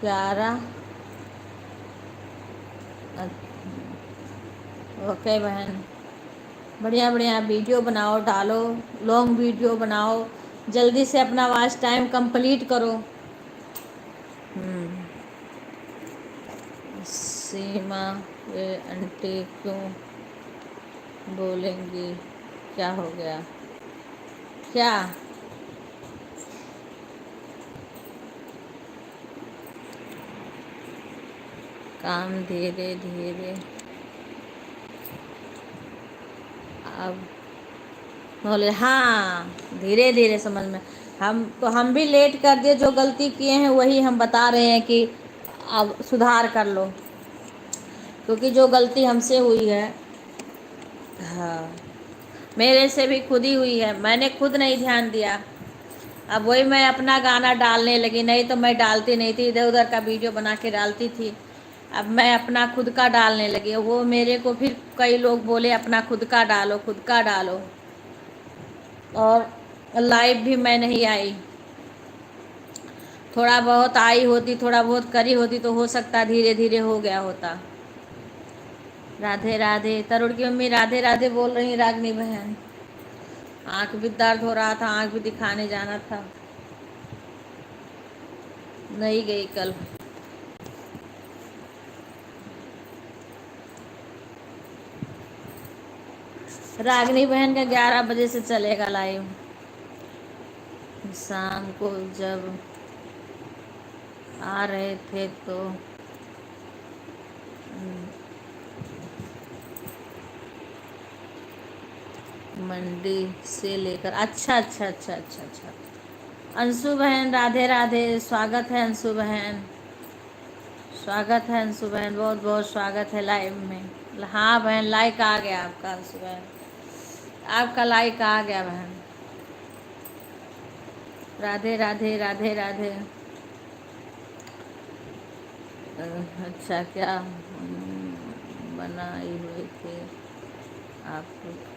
A: 11। ओके बहन, बढ़िया बढ़िया वीडियो बनाओ, डालो, लॉन्ग वीडियो बनाओ, जल्दी से अपना वॉच टाइम कंप्लीट करो। सीमा, ये आंटी क्यों बोलेंगी? क्या हो गया? क्या? काम धीरे धीरे अब बोले। हाँ, धीरे धीरे समझ में। हम भी लेट कर दिए, जो गलती किए हैं वही हम बता रहे हैं कि अब सुधार कर लो, क्योंकि जो गलती हमसे हुई है। हाँ, मेरे से भी खुद ही हुई है, मैंने खुद नहीं ध्यान दिया। अब वही मैं अपना गाना डालने लगी, नहीं तो मैं डालती नहीं थी, इधर उधर का वीडियो बना के डालती थी। अब मैं अपना खुद का डालने लगी, वो मेरे को फिर कई लोग बोले अपना खुद का डालो, खुद का डालो। और लाइव भी मैं नहीं आई। थोड़ा बहुत आई होती, थोड़ा बहुत करी होती तो हो सकता धीरे धीरे हो गया होता। राधे राधे। तरुण की मम्मी राधे राधे बोल रही, रागनी बहन। आंख भी दर्द हो रहा था, आंख भी दिखाने जाना था, नहीं गई कल। रागनी बहन का 11 बजे से चलेगा लाइव। शाम को जब आ रहे थे तो मंडी से लेकर। अच्छा अच्छा अच्छा अच्छा अच्छा। अंशु बहन राधे राधे, स्वागत है अंशु बहन, स्वागत है अंशु बहन, बहुत बहुत स्वागत है लाइव में। हाँ बहन, लाइक आ गया आपका अंशु बहन, आपका लाइक आ गया बहन। राधे राधे राधे राधे। अच्छा, क्या बनाई हुई थी आप?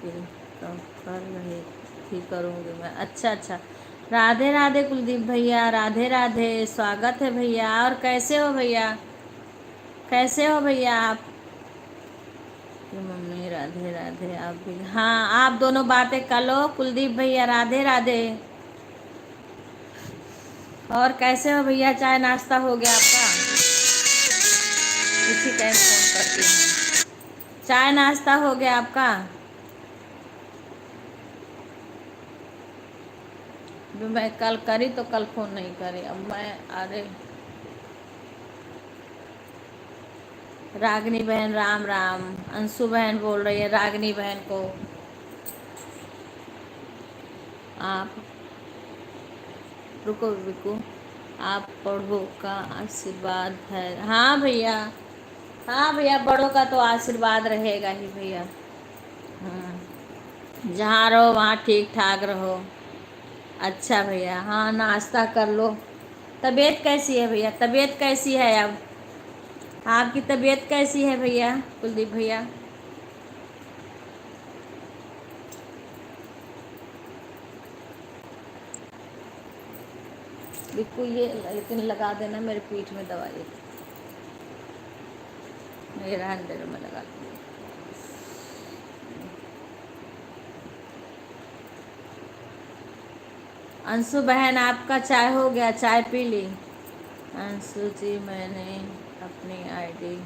A: फिर तो कर रही थी, करूँगी मैं। अच्छा अच्छा। राधे राधे कुलदीप भैया, राधे राधे, स्वागत है भैया। और कैसे हो भैया, कैसे हो भैया आप? मम्मी राधे राधे। आप भी, हाँ, आप दोनों बातें कर लो। कुलदीप भैया राधे राधे। और कैसे हो भैया, चाय नाश्ता हो गया आपका? इसी टाइम फोन करती हूँ। चाय नाश्ता हो गया आपका? जो मैं कल करी तो कल फोन नहीं करी, अब मैं अरे। रागनी बहन राम राम। अंशु बहन बोल रही है रागनी बहन को। आप रुको रुको, आप बड़ों का आशीर्वाद है। हाँ भैया, हाँ भैया, बड़ों का तो आशीर्वाद रहेगा ही भैया। हाँ, जहाँ रहो वहाँ ठीक ठाक रहो। अच्छा भैया, हाँ नाश्ता कर लो। तबीयत कैसी है भैया? तबीयत कैसी है अब? आपकी तबीयत कैसी है भैया, कुलदीप भैया? बिल्कुल, ये लेकिन लगा देना मेरे पीठ में दवाई, मेरा अंदर में लगा दूँगी। अंशु बहन, आपका चाय हो गया? चाय पी ली? अंशु जी, मैंने अपनी आईडी,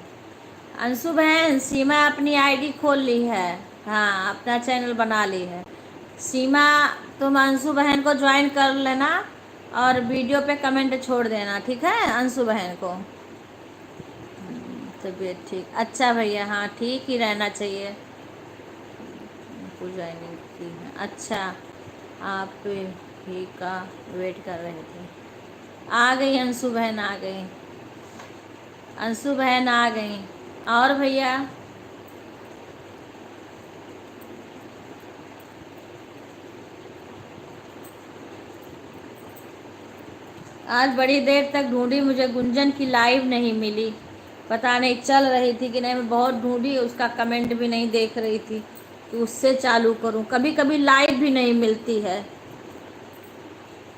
A: अंशु बहन, सीमा अपनी आईडी खोल ली है। हाँ, अपना चैनल बना ली है सीमा। तुम अंशु बहन को ज्वाइन कर लेना और वीडियो पे कमेंट छोड़ देना, ठीक है अंशु बहन को? तबीयत ठीक? अच्छा भैया, हाँ ठीक ही रहना चाहिए। उनको ज्वाइनिंग की है, अच्छा। आप ही का वेट कर रहे थे। आ गई अंशु बहन, आ गई अंशु बहन, आ गई। और भैया, आज बड़ी देर तक ढूंढी, मुझे गुंजन की लाइव नहीं मिली। पता नहीं चल रही थी कि नहीं, मैं बहुत ढूंढी, उसका कमेंट भी नहीं देख रही थी कि उससे चालू करूं। कभी कभी लाइव भी नहीं मिलती है।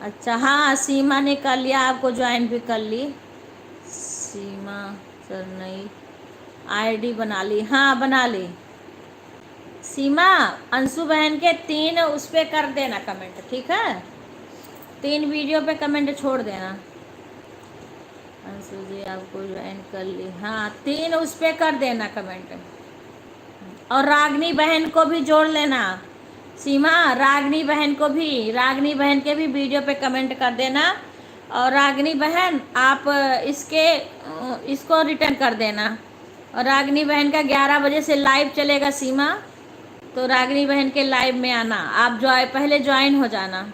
A: अच्छा, हाँ सीमा ने कर लिया, आपको ज्वाइन भी कर ली सीमा सर। नई आईडी बना ली? हाँ बना ली सीमा। अंशु बहन के 3 उस पे कर देना कमेंट, ठीक है? 3 वीडियो पे कमेंट छोड़ देना। अंशु जी, आपको ज्वाइन कर ली? हाँ, 3 उस पे कर देना कमेंट। और रागनी बहन को भी जोड़ लेना सीमा। रागनी बहन को भी, रागनी बहन के भी वीडियो पे कमेंट कर देना। और रागनी बहन, आप इसको रिटर्न कर देना। और रागनी बहन का 11 बजे से लाइव चलेगा सीमा, तो रागनी बहन के लाइव में आना। आप पहले ज्वाइन हो जाना।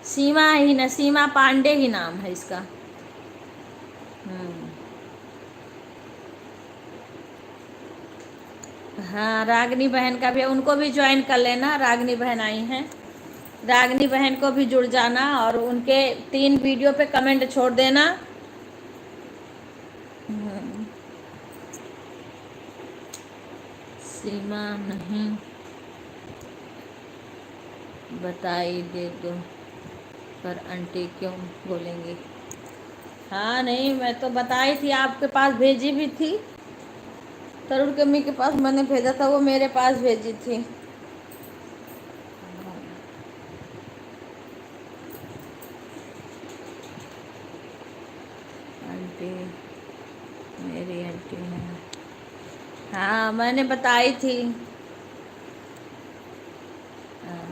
A: सीमा ही ना, सीमा पांडे ही नाम है इसका। हाँ, रागनी बहन का भी, उनको भी ज्वाइन कर लेना। रागनी बहन आई हैं, रागनी बहन को भी जुड़ जाना और उनके 3 वीडियो पे कमेंट छोड़ देना। सीमा नहीं बताई दे दो, पर आंटी क्यों बोलेंगी? हाँ नहीं, मैं तो बताई थी, आपके पास भेजी भी थी। तरुण के मम्मी के पास मैंने भेजा था, वो मेरे पास भेजी थी। आंटी, मेरी आंटी है। हाँ मैंने बताई थी। हाँ।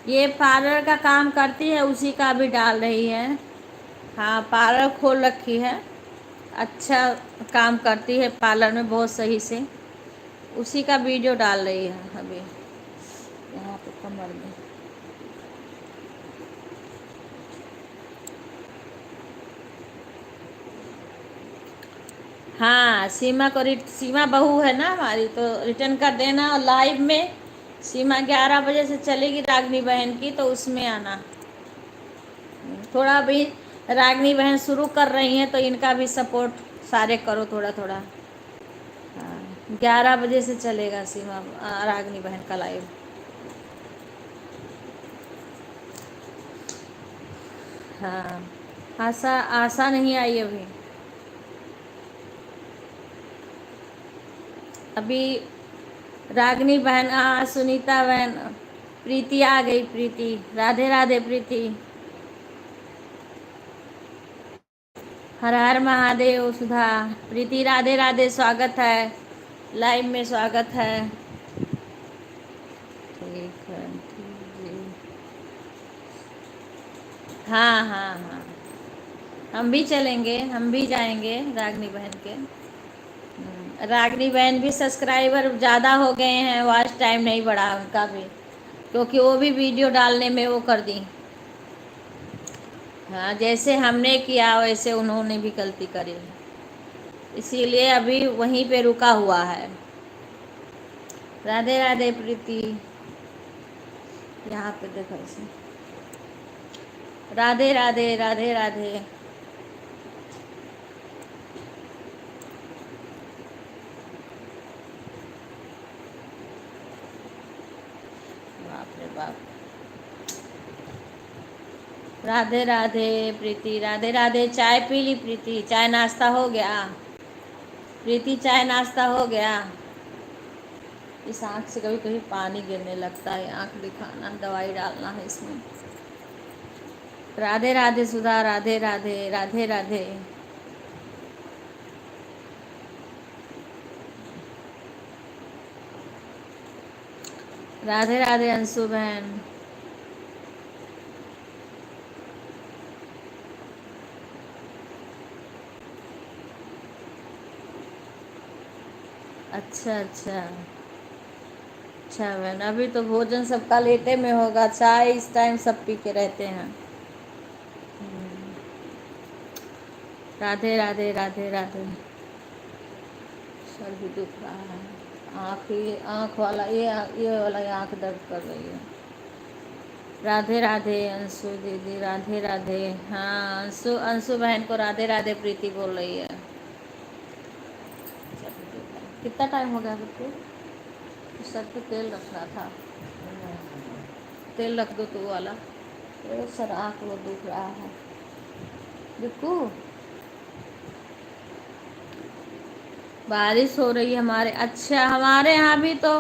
A: ये पार्लर का काम करती है, उसी का भी डाल रही है। हाँ, पार्लर खोल रखी है, अच्छा काम करती है पार्लर में बहुत सही से, उसी का वीडियो डाल रही है अभी। यहाँ पे कमर में, हाँ सीमा को सीमा बहू है ना हमारी, तो रिटर्न कर देना। और लाइव में सीमा 11 बजे से चलेगी रागनी बहन की, तो उसमें आना। थोड़ा भी रागनी बहन शुरू कर रही हैं, तो इनका भी सपोर्ट सारे करो थोड़ा थोड़ा। हाँ, 11 बजे से चलेगा सीमा रागनी बहन का लाइव। हाँ, आशा, आशा नहीं आई अभी। अभी रागनी बहन, सुनीता बहन, प्रीति आ गई। प्रीति, राधे राधे प्रीति। हर हर महादेव। सुधा, प्रीति राधे राधे, स्वागत है लाइव में, स्वागत है। ठीक है जी। हाँ हाँ हाँ हम भी चलेंगे, हम भी जाएंगे रागनी बहन के। रागनी बहन भी सब्सक्राइबर ज़्यादा हो गए हैं, वॉच टाइम नहीं बढ़ा उनका भी, क्योंकि वो भी वीडियो डालने में वो कर दी। हाँ, जैसे हमने किया वैसे उन्होंने भी गलती करी, इसीलिए अभी वहीं पे रुका हुआ है। राधे राधे प्रीति, यहाँ पे देखो इसे। राधे राधे राधे राधे। बाप रे बाप। राधे राधे प्रीति, राधे राधे। चाय पी ली प्रीति? चाय नाश्ता हो गया प्रीति? चाय नाश्ता हो गया? इस आँख से कभी कभी पानी गिरने लगता है, आँख दिखाना, दवाई डालना है इसमें। राधे राधे सुधा, राधे राधे राधे राधे। राधे राधे अंशु बहन। अच्छा अच्छा अच्छा बहन, अभी तो भोजन सबका लेटे में होगा, चाय इस टाइम सब पी के रहते हैं। राधे राधे राधे राधे। सर भी दुख रहा है, आँख वाला ये वाला आँख दर्द कर रही है। राधे राधे अंशु दीदी, राधे राधे। हाँ, अंशु अंशु बहन को राधे राधे प्रीति बोल रही है। कितना टाइम हो गया बच्चे? सर पे तेल रख रहा था, तेल रख दो तो वो वाला। सर आँख वो दुख रहा है। बिक्कू, बारिश हो रही है हमारे। अच्छा, हमारे यहाँ भी तो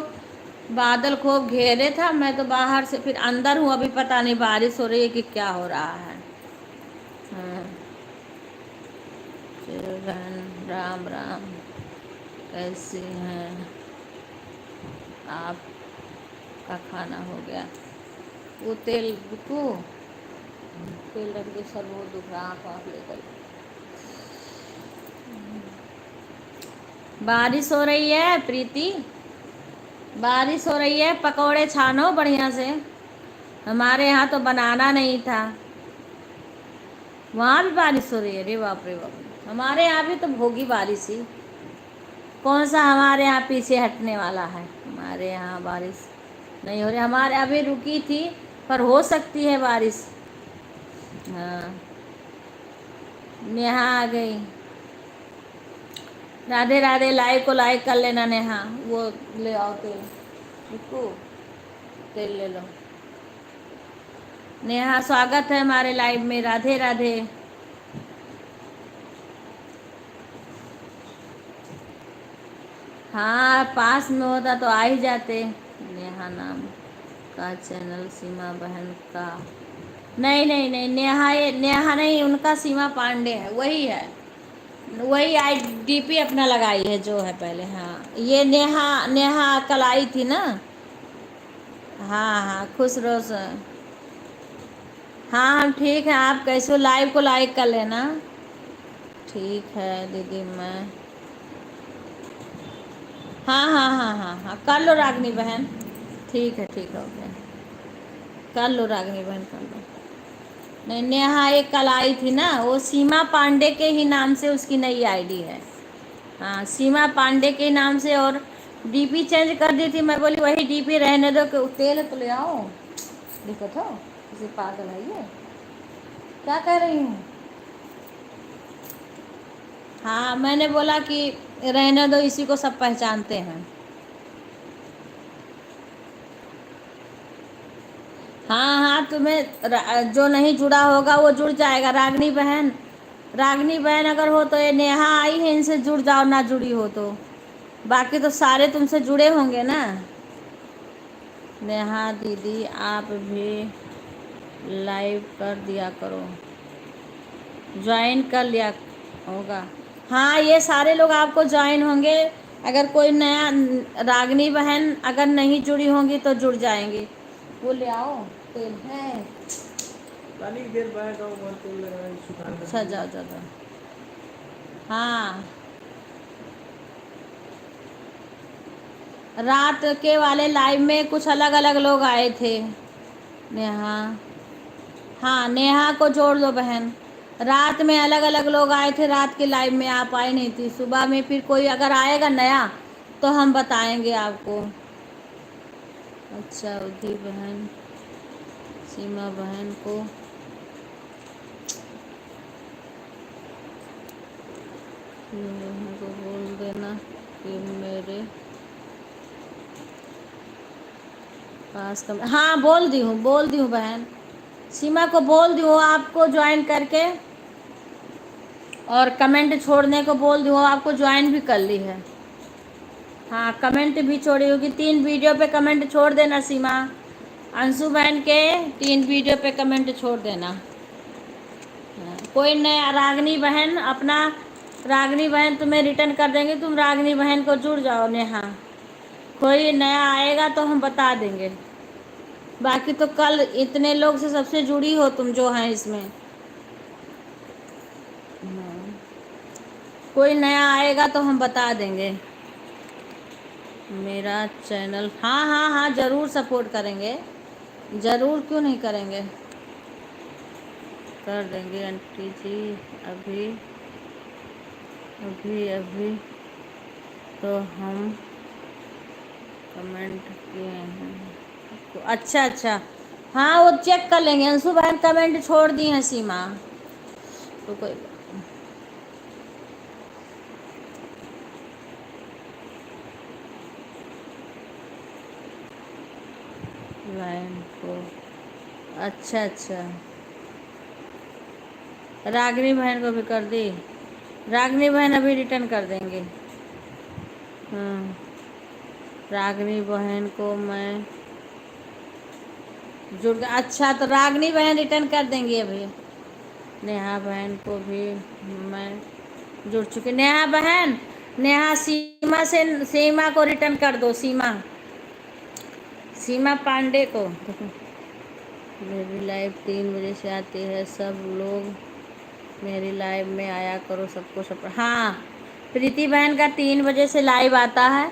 A: बादल खूब घेरे था, मैं तो बाहर से फिर अंदर हूँ, अभी पता नहीं बारिश हो रही है कि क्या हो रहा है। हाँ, बहन राम राम, कैसी हैं आप? का खाना हो गया? वो तेल बिकू, तेल रख दे, सर बहुत दुख रहा, आँख लेकर। बारिश हो रही है प्रीति, बारिश हो रही है, पकौड़े छानो बढ़िया से। हमारे यहाँ तो बनाना नहीं था। वहाँ भी बारिश हो रही है? अरे बाप रे बाप, हमारे यहाँ भी तो होगी बारिश ही। कौन सा हमारे यहाँ पीछे हटने वाला है? हमारे यहाँ बारिश नहीं हो रही, हमारे अभी रुकी थी, पर हो सकती है बारिश। हाँ, नेहा आ गई। राधे राधे। लाइव को लाइक कर लेना नेहा। वो ले आओ तेल, बिल्कुल तेल ले लो। नेहा, स्वागत है हमारे लाइव में। राधे राधे। हाँ, पास में होता तो आ ही जाते। नेहा नाम का चैनल सीमा बहन का? नहीं नहीं नहीं, नेहा, ये नेहा नहीं, उनका सीमा पांडे है, वही है, वही आईडीपी अपना लगाई है जो है पहले। हाँ, ये नेहा, नेहा कल आई थी ना। हाँ हाँ, खुश रहो सर। हाँ हम ठीक है, आप कैसे हो? लाइव को लाइक कर लेना। ठीक है दीदी, मैं हाँ हाँ हाँ हाँ हाँ, कर लो रागनी बहन। ठीक है ठीक है, ओके, कर लो रागनी बहन, कर लो। नहीं, नेहा एक कल आई थी ना, वो सीमा पांडे के ही नाम से उसकी नई आईडी है। हाँ, सीमा पांडे के नाम से, और डीपी चेंज कर दी थी। मैं बोली वही डीपी रहने दो, कि तेल तो ले आओ। देखो तो किसी पागल है ये, क्या कह रही हूँ? हाँ, मैंने बोला कि रहने दो, इसी को सब पहचानते हैं। हाँ हाँ, तुम्हें जो नहीं जुड़ा होगा वो जुड़ जाएगा। रागनी बहन, रागनी बहन अगर हो तो ये नेहा आई है, इनसे जुड़ जाओ, ना जुड़ी हो तो। बाकी तो सारे तुमसे जुड़े होंगे ना। नेहा दीदी, आप भी लाइव कर दिया करो, ज्वाइन कर लिया होगा। हाँ, ये सारे लोग आपको ज्वाइन होंगे। अगर कोई नया, रागनी बहन अगर नहीं जुड़ी होंगी तो जुड़ जाएंगी। वो ले आओ, तेल है,
B: पानी की देर बाद गाँव भर तेल लगा सुधार
A: अच्छा जाओ जाओ जाओ। हाँ रात के वाले लाइव में कुछ अलग अलग लोग आए थे। नेहा, हाँ नेहा को जोड़ दो बहन। रात में अलग अलग लोग आए थे, रात के लाइव में आप आई नहीं थी। सुबह में फिर कोई अगर आएगा नया तो हम बताएंगे आपको। अच्छा उदी बहन, सीमा बहन को बोल देना कि मेरे पास कम। हाँ बोल दी हूँ बहन, सीमा को बोल दी हूँ आपको ज्वाइन करके, और कमेंट छोड़ने को बोल दी हूँ, आपको ज्वाइन भी कर ली है। हाँ कमेंट भी छोड़ी होगी, 3 वीडियो पे कमेंट छोड़ देना सीमा। अंशु बहन के 3 वीडियो पे कमेंट छोड़ देना। हाँ, कोई नया रागनी बहन अपना, रागनी बहन तुम्हें रिटर्न कर देंगे, तुम रागनी बहन को जुड़ जाओ नेहा। कोई नया आएगा तो हम बता देंगे। बाकी तो कल इतने लोग से सबसे जुड़ी हो तुम जो हैं इसमें। कोई नया आएगा तो हम बता देंगे। मेरा चैनल, हाँ हाँ हाँ ज़रूर सपोर्ट करेंगे, ज़रूर क्यों नहीं करेंगे, कर देंगे आंटी जी। अभी अभी अभी तो हम कमेंट किए हैं। अच्छा अच्छा, हाँ वो चेक कर लेंगे। अंशु बहन कमेंट छोड़ दी हैं सीमा तो कोई लाइन को। अच्छा अच्छा, रागनी बहन को भी कर दी। रागनी बहन अभी रिटर्न कर देंगे। रागनी बहन को मैं जुड़ गया। अच्छा तो रागनी बहन रिटर्न कर देंगी अभी। नेहा बहन को भी मैं जुड़ चुकी। नेहा बहन, नेहा सीमा से, सीमा को रिटर्न कर दो, सीमा पांडे को। मेरी लाइव 3 बजे से आती है, सब लोग मेरी लाइव में आया करो, सबको सपोर्ट। हाँ प्रीति बहन का 3 बजे से लाइव आता है,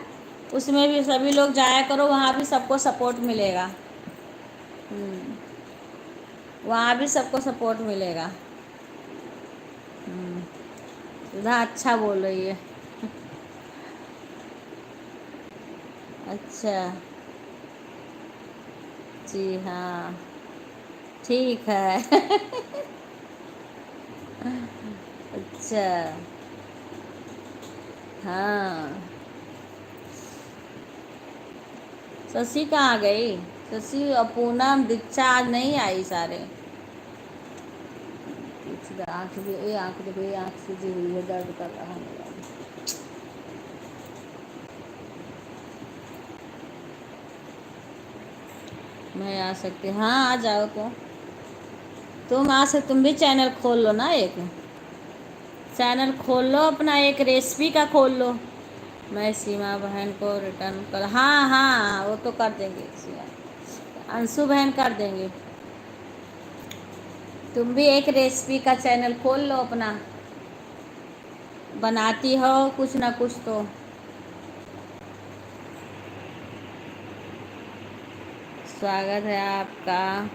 A: उसमें भी सभी लोग जाया करो, वहाँ भी सबको सपोर्ट मिलेगा। वहाँ भी सबको सपोर्ट मिलेगा। सुधा अच्छा बोल रही है। अच्छा जी हाँ ठीक है। अच्छा हाँ, शशि कहाँ गई? शशि और पूनम दीक्षा आज नहीं आई सारे। आँख भी, ये आँख देखो, ये आँख सीधी हुई है, दर्द कर रहा है। मैं आ सकती, हाँ आ जाओ। तो तुम आ सकते, तुम भी चैनल खोल लो ना, एक चैनल खोल लो अपना, एक रेसिपी का खोल लो। मैं सीमा बहन को रिटर्न कर, हाँ हाँ वो तो कर देंगे, अंशु बहन कर देंगे। तुम भी एक रेसिपी का चैनल खोल लो अपना, बनाती हो कुछ ना कुछ तो। स्वागत है आपका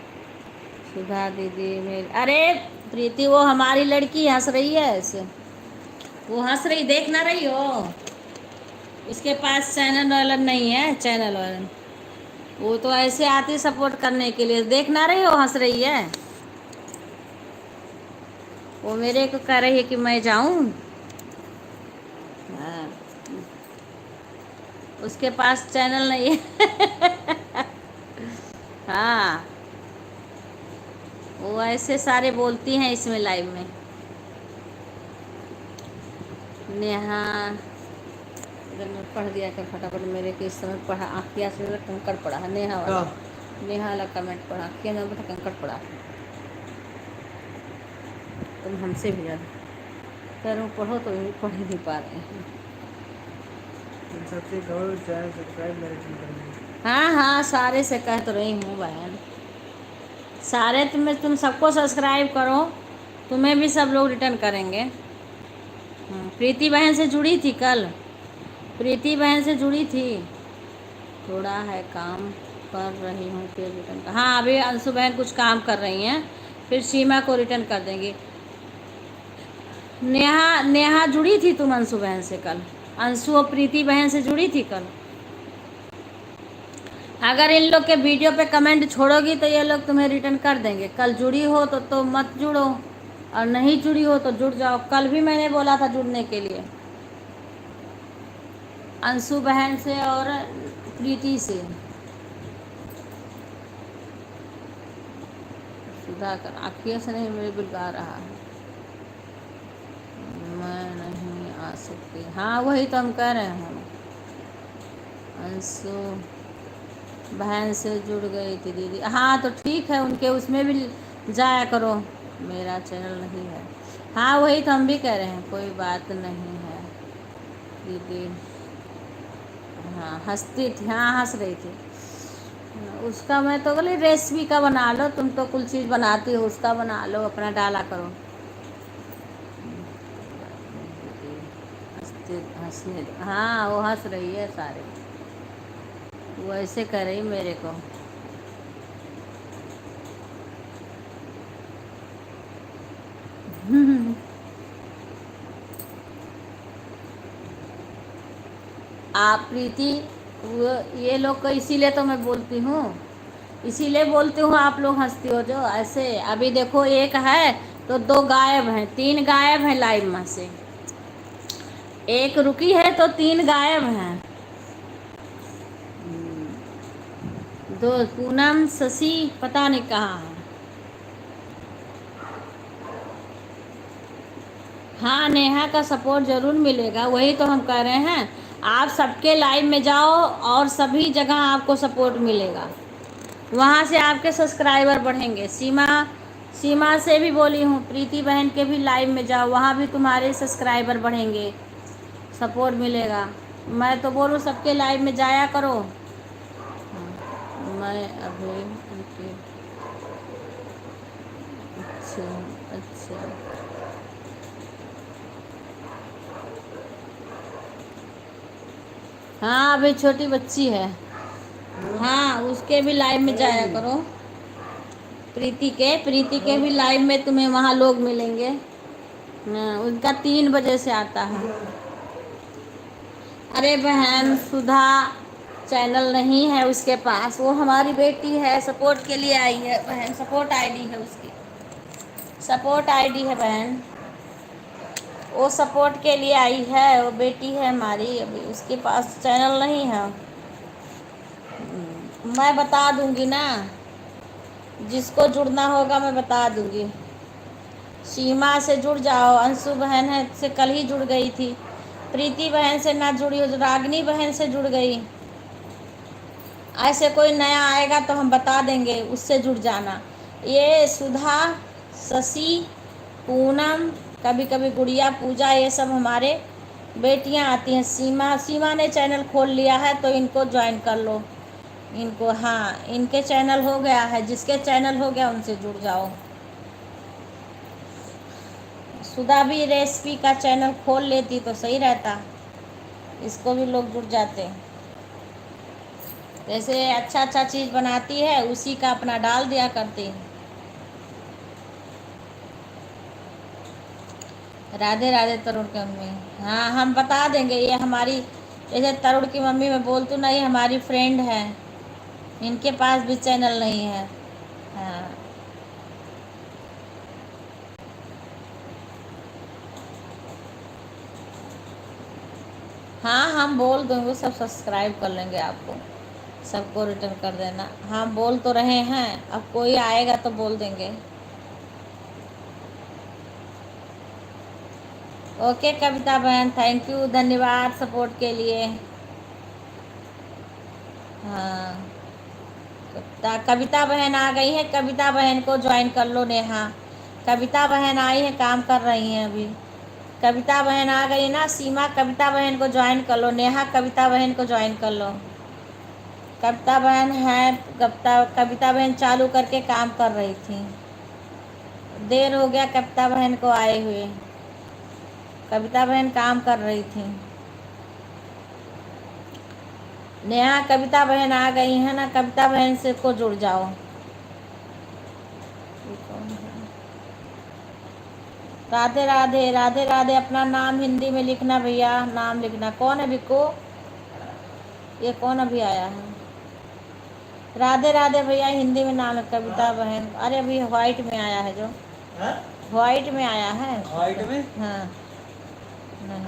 A: सुधा दीदी मेरी। अरे प्रीति वो हमारी लड़की हंस रही है ऐसे, वो हंस रही, देख ना रही हो? इसके पास चैनल वालन नहीं है, चैनल वालन वो तो ऐसे आती सपोर्ट करने के लिए, देख ना रही हो हंस रही है। वो मेरे को कह रही है कि मैं जाऊं। हाँ उसके पास चैनल नहीं है। हाँ वो ऐसे सारे बोलती हैं इसमें लाइव में। नेहा इधर में पढ़ दिया कर फटाफट, मेरे के इस समय पढ़ा, आँखिया से कंकड़ पड़ा है। नेहा वाला, नेहा वाला कमेंट पढ़ा, आँखिया में बेटा कंकड़ पड़ा। तुम हमसे भी ज़्यादा कह रहे हो पढ़ो, तो भी पढ़ नहीं पा रहे हैं।
B: सबसे कहो चैनल सब्सक्राइब मेरे चैनल।
A: हाँ हाँ सारे से कह तो रही हूँ बहन, सारे तुम सबको सब्सक्राइब करो, तुम्हें भी सब लोग रिटर्न करेंगे। प्रीति बहन से जुड़ी थी कल, प्रीति बहन से जुड़ी थी। थोड़ा है काम कर रही हूँ फिर रिटर्न कर, हाँ अभी अंशु बहन कुछ काम कर रही हैं, फिर सीमा को रिटर्न कर देंगी। नेहा नेहा जुड़ी थी तुम अंशु बहन से कल? अंशु और प्रीति बहन से जुड़ी थी कल? अगर इन लोग के वीडियो पे कमेंट छोड़ोगी तो ये लोग तुम्हें रिटर्न कर देंगे। कल जुड़ी हो तो मत जुड़ो, और नहीं जुड़ी हो तो जुड़ जाओ। कल भी मैंने बोला था जुड़ने के लिए, अंशु बहन से और प्रीति से। सुधाकर आखिर से नहीं मेरे बुलवा रहा है, मैं नहीं आ सकती। हाँ वही तो हम कह रहे हैं, अंशु बहन से जुड़ गई थी दीदी। हाँ तो ठीक है, उनके उसमें भी जाया करो, मेरा चैनल नहीं है। हाँ वही तो हम भी कह रहे हैं, कोई बात नहीं है दीदी। हाँ हंसती थी, हाँ हंस रही थी। उसका मैं तो बोली रेसिपी का बना लो, तुम तो कुल चीज़ बनाती हो, उसका बना लो, अपना डाला करो। हंसने, हाँ वो हंस रही है सारे, वो ऐसे कर रही मेरे को। आप प्रीति, वो ये लोग को इसीलिए तो मैं बोलती हूँ, इसीलिए बोलती हूँ आप लोग हंसती हो जो ऐसे। अभी देखो एक है तो दो गायब हैं, तीन गायब हैं लाइव में से, एक रुकी है तो तीन गायब हैं। दो पूनम शशि पता नहीं कहाँ है। हाँ नेहा का सपोर्ट ज़रूर मिलेगा, वही तो हम कह रहे हैं। आप सबके लाइव में जाओ और सभी जगह आपको सपोर्ट मिलेगा, वहाँ से आपके सब्सक्राइबर बढ़ेंगे। सीमा सीमा से भी बोली हूँ, प्रीति बहन के भी लाइव में जाओ, वहाँ भी तुम्हारे सब्सक्राइबर बढ़ेंगे, सपोर्ट मिलेगा। मैं तो बोलूँ सबके लाइव में जाया करो। मैं अभी उनके, अच्छा अच्छा हाँ अभी छोटी बच्ची है, हाँ उसके भी लाइव में जाया करो। प्रीति के भी लाइव में तुम्हें वहाँ लोग मिलेंगे। हाँ, उनका 3 बजे से आता है। अरे बहन सुधा चैनल नहीं है उसके पास, वो हमारी बेटी है, सपोर्ट के लिए आई है बहन, सपोर्ट आईडी है उसकी, सपोर्ट आईडी है बहन, वो सपोर्ट के लिए आई है, वो बेटी है हमारी, अभी उसके पास चैनल नहीं है। मैं बता दूंगी ना, जिसको जुड़ना होगा मैं बता दूंगी। सीमा से जुड़ जाओ, अंशु बहन है से कल ही जुड़ गई थी, प्रीति बहन से ना जुड़ी हो, रागनी बहन से जुड़ गई। ऐसे कोई नया आएगा तो हम बता देंगे, उससे जुड़ जाना। ये सुधा, शशि, पूनम, कभी कभी गुड़िया, पूजा, ये सब हमारे बेटियां आती हैं। सीमा ने चैनल खोल लिया है तो इनको ज्वाइन कर लो, इनको, हाँ इनके चैनल हो गया है, जिसके चैनल हो गया उनसे जुड़ जाओ। सुधा भी रेसिपी का चैनल खोल लेती तो सही रहता, इसको भी लोग जुड़ जाते। जैसे अच्छा अच्छा चीज़ बनाती है उसी का अपना डाल दिया करती। राधे राधे तरुण की मम्मी, हाँ हम बता देंगे, ये हमारी, जैसे तरुण की मम्मी मैं बोलती हूँ ना, ये हमारी फ्रेंड है, इनके पास भी चैनल नहीं है। हाँ हाँ हम बोल देंगे, सब सब्सक्राइब कर लेंगे आपको, सबको रिटर्न कर देना। हाँ बोल तो रहे हैं, अब कोई आएगा तो बोल देंगे। ओके कविता बहन, थैंक यू, धन्यवाद सपोर्ट के लिए। हाँ कविता बहन आ गई है, कविता बहन को ज्वाइन कर लो। नेहा, कविता बहन आई है, काम कर रही हैं अभी। कविता बहन आ गई ना, सीमा कविता बहन को ज्वाइन कर लो, नेहा कविता बहन को ज्वाइन कर लो। कविता बहन है, कविता बहन चालू करके काम कर रही थी। देर हो गया कविता बहन को आए हुए। कविता बहन काम कर रही थी। नेहा कविता बहन आ गई है ना, कविता बहन से को जुड़ जाओ। राधे राधे, राधे राधे। अपना नाम हिंदी में लिखना भैया, नाम लिखना। कौन है बिको? ये कौन अभी आया है? राधे राधे भैया, हिंदी में नाम है कविता बहन। अरे अभी व्हाइट में आया है, जो व्हाइट में आया है।
B: व्हाइट में?
A: हाँ नहीं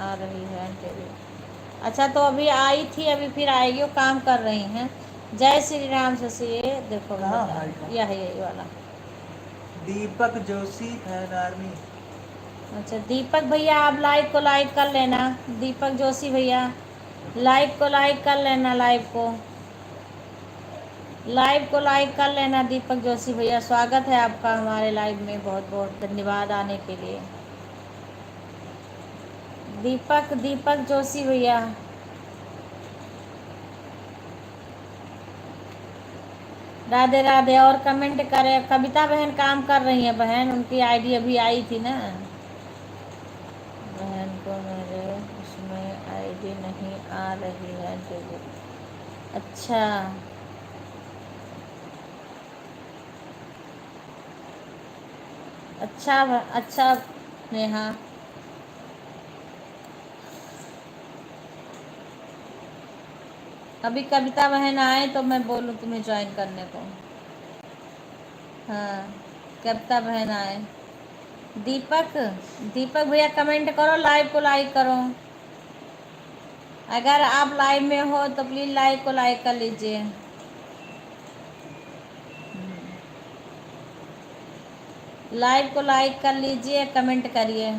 A: आ रही है तेरी। अच्छा तो अभी आई थी, अभी फिर आएगी। वो काम कर रही हैं। जय श्री राम शशि। ये देखो यह है यही वाला।
B: Deepak Joshi fine army.
A: अच्छा दीपक भैया, आप लाइव को लाइक कर लेना। दीपक जोशी भैया लाइव को लाइक कर लेना। लाइव को लाइक कर लेना। दीपक जोशी भैया स्वागत है आपका हमारे लाइव में। बहुत बहुत धन्यवाद आने के लिए। दीपक जोशी भैया। राधे राधे। और कमेंट करें। कविता बहन काम कर रही है बहन, उनकी आईडी अभी आई थी ना। बहन को मेरे उसमें आईडी नहीं आ रही है देखो। अच्छा अच्छा अच्छा नेहा। अभी कविता बहन आए तो मैं बोलूँ तुम्हें ज्वाइन करने को। हाँ कविता बहन आए। दीपक दीपक भैया कमेंट करो, लाइव को लाइक करो। अगर आप लाइव में हो तो प्लीज़ लाइव को लाइक कर लीजिए। लाइव को लाइक कर लीजिए, कमेंट करिए।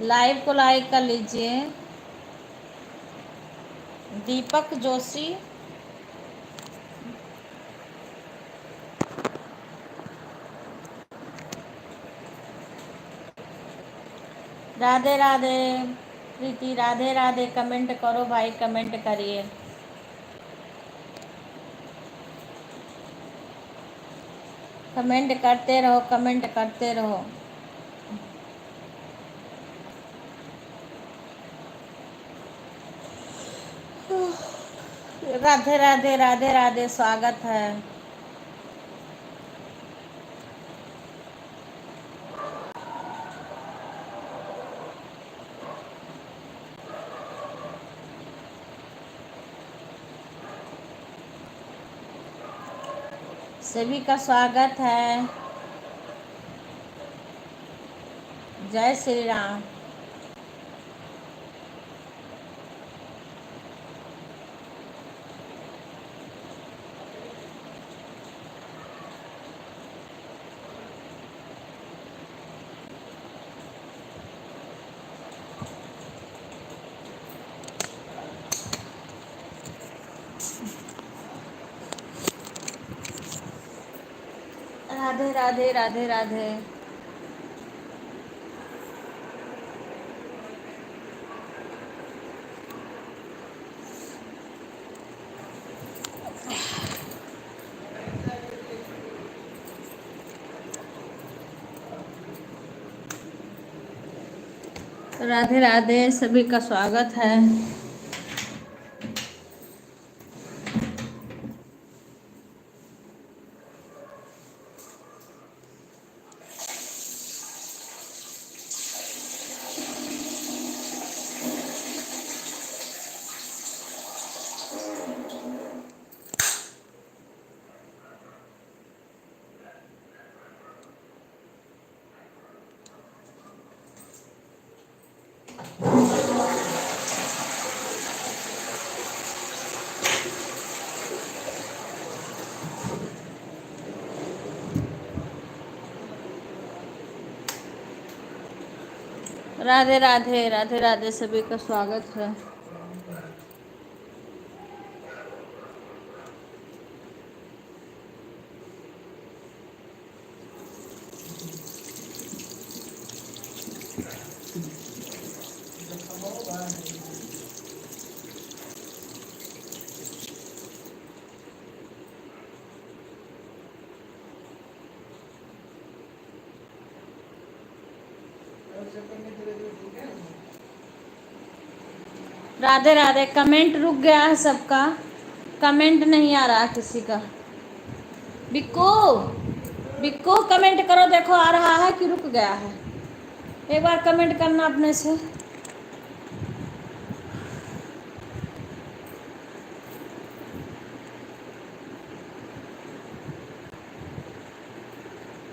A: लाइव को लाइक कर लीजिए। दीपक जोशी। राधे राधे प्रीति। राधे राधे। कमेंट करो भाई, कमेंट करिए। कमेंट करते रहो, कमेंट करते रहो। राधे राधे, राधे राधे। स्वागत है। सभी का स्वागत है। जय श्री राम। राधे राधे, राधे राधे। राधे राधे, सभी का स्वागत है। राधे राधे, राधे राधे, सभी का स्वागत है। राधे राधे। कमेंट रुक गया है सबका, कमेंट नहीं आ रहा किसी का। बिक्कू बिक्कू कमेंट करो, देखो आ रहा है कि रुक गया है। एक बार कमेंट करना अपने से।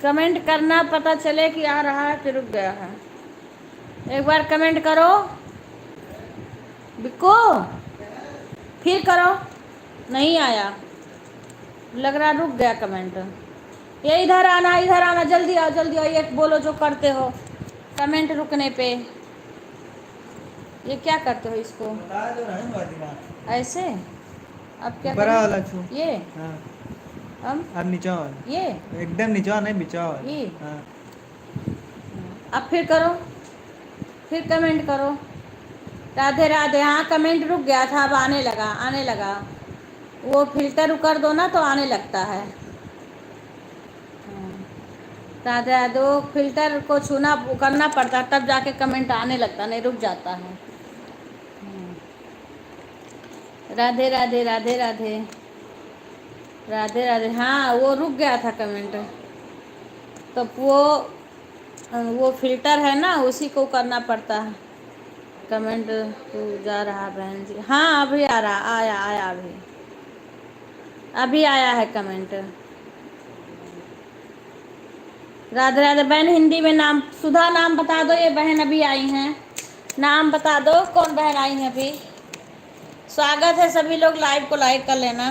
A: कमेंट करना, पता चले कि आ रहा है कि रुक गया है। एक बार कमेंट करो बिक्कू, फिर करो। नहीं आया, लग रहा रुक गया कमेंट। ये इधर आना, जल्दी आओ जल्दी आओ। ये बोलो जो करते हो कमेंट रुकने पे, ये क्या करते हो इसको
B: बता दो ना
A: ऐसे। अब क्या
B: बड़ा वाला
A: करें?
B: छू।
A: ये
B: हाँ
A: अब
B: नीचा वाला,
A: ये
B: एकदम नीचा नहीं, बिचा वाला।
A: ये
B: हाँ
A: अब फिर करो, फिर कमेंट करो। राधे राधे। हाँ कमेंट रुक गया था, अब आने लगा। वो फिल्टर कर दो ना तो आने लगता है। राधे राधे। वो फिल्टर को छूना करना पड़ता है, तब जाके कमेंट आने लगता, नहीं रुक जाता है। राधे राधे राधे राधे राधे राधे। हाँ वो रुक गया था कमेंट, तो वो फिल्टर है ना, उसी को करना पड़ता है। कमेंट तो जा रहा बहन जी। हाँ अभी आ रहा, आया अभी आया है कमेंट। राधे राधे बहन। हिंदी में नाम, सुधा नाम बता दो। ये बहन अभी आई हैं, नाम बता दो कौन बहन आई है अभी। स्वागत है, सभी लोग लाइव को लाइक कर लेना।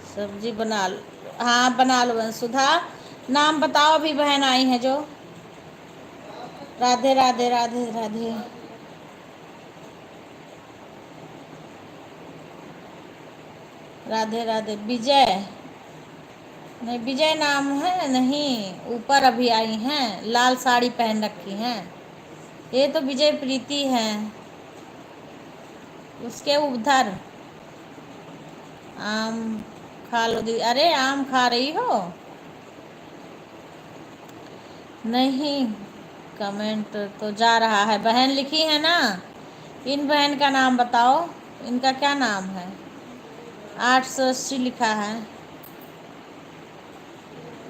A: सब्जी बना लो, हाँ बना लो बहन। सुधा नाम बताओ, अभी बहन आई है जो। राधे राधे राधे राधे। राधे राधे। विजय, नहीं विजय नाम है नहीं, ऊपर अभी आई हैं, लाल साड़ी पहन रखी हैं। ये तो विजय प्रीति हैं। उसके उधर आम खा लो दी। अरे आम खा रही हो? नहीं कमेंट तो जा रहा है। बहन लिखी है ना, इन बहन का नाम बताओ, इनका क्या नाम है? 880 लिखा है।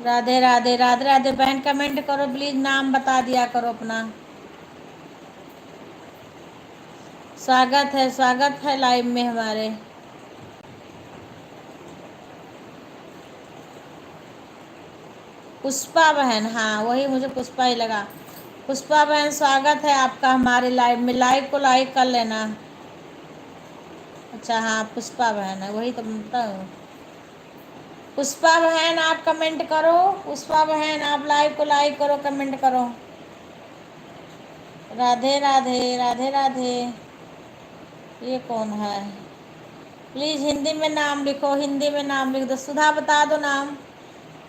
A: राधे राधे राधे राधे। बहन कमेंट करो प्लीज, नाम बता दिया करो अपना। स्वागत है लाइव में हमारे। पुष्पा बहन, हाँ वही मुझे पुष्पा ही लगा। पुष्पा बहन स्वागत है आपका हमारे लाइव में। लाइव को लाइक कर लेना। अच्छा हाँ पुष्पा बहन है, वही तो बोलता हूँ। पुष्पा बहन आप कमेंट करो, पुष्पा बहन आप लाइव को लाइक करो, कमेंट करो। राधे राधे राधे राधे। ये कौन है? प्लीज़ हिंदी में नाम लिखो, हिंदी में नाम लिख दो। सुधा बता दो नाम।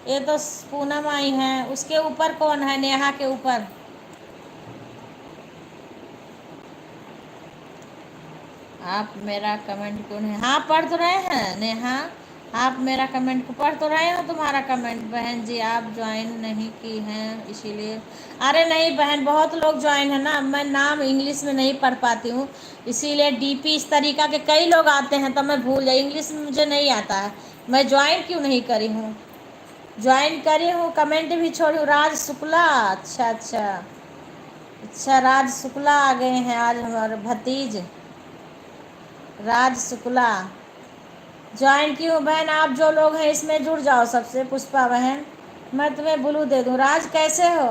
A: ये तो पूनम आई है, उसके ऊपर कौन है? नेहा के ऊपर। आप मेरा कमेंट क्यों नहीं? हाँ पढ़ तो रहे हैं नेहा, आप मेरा कमेंट को पढ़ तो रहे हो। तुम्हारा कमेंट बहन जी आप ज्वाइन नहीं की हैं इसीलिए। अरे नहीं बहन, बहुत लोग ज्वाइन है ना, मैं नाम इंग्लिश में नहीं पढ़ पाती हूँ, इसीलिए डीपी इस तरीका के कई लोग आते हैं तो मैं भूल जाई। इंग्लिश में मुझे नहीं आता है, मैं ज्वाइन क्यों नहीं करी हूँ? ज्वाइन करी हूँ, कमेंट भी छोड़ी हूँ। राज शुक्ला, अच्छा अच्छा अच्छा, राज शुक्ला आ गए हैं आज हमारे भतीज राज शुक्ला। ज्वाइन की हूँ बहन, आप जो लोग हैं इसमें जुड़ जाओ सबसे। पुष्पा बहन मैं तुम्हें ब्लू दे दूँ। राज कैसे हो?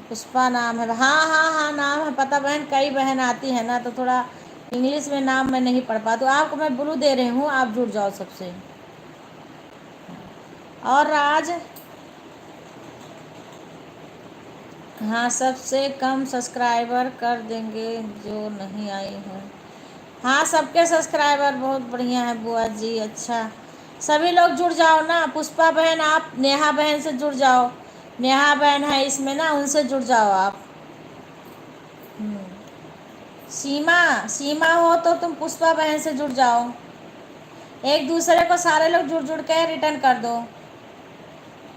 A: पुष्पा नाम है, हाँ हाँ हाँ नाम है पता बहन। कई बहन आती है ना तो थोड़ा इंग्लिश में नाम मैं नहीं पढ़ पाती। तो आपको मैं ब्लू दे रही हूँ, आप जुड़ जाओ सबसे। और राज, हाँ सबसे कम सब्सक्राइबर कर देंगे जो नहीं आई है। हाँ सबके सब्सक्राइबर बहुत बढ़िया है बुआ जी। अच्छा सभी लोग जुड़ जाओ ना। पुष्पा बहन आप नेहा बहन से जुड़ जाओ, नेहा बहन है इसमें ना, उनसे जुड़ जाओ आप। सीमा, सीमा हो तो तुम पुष्पा बहन से जुड़ जाओ। एक दूसरे को सारे लोग जुड़ जुड़ के रिटर्न कर दो।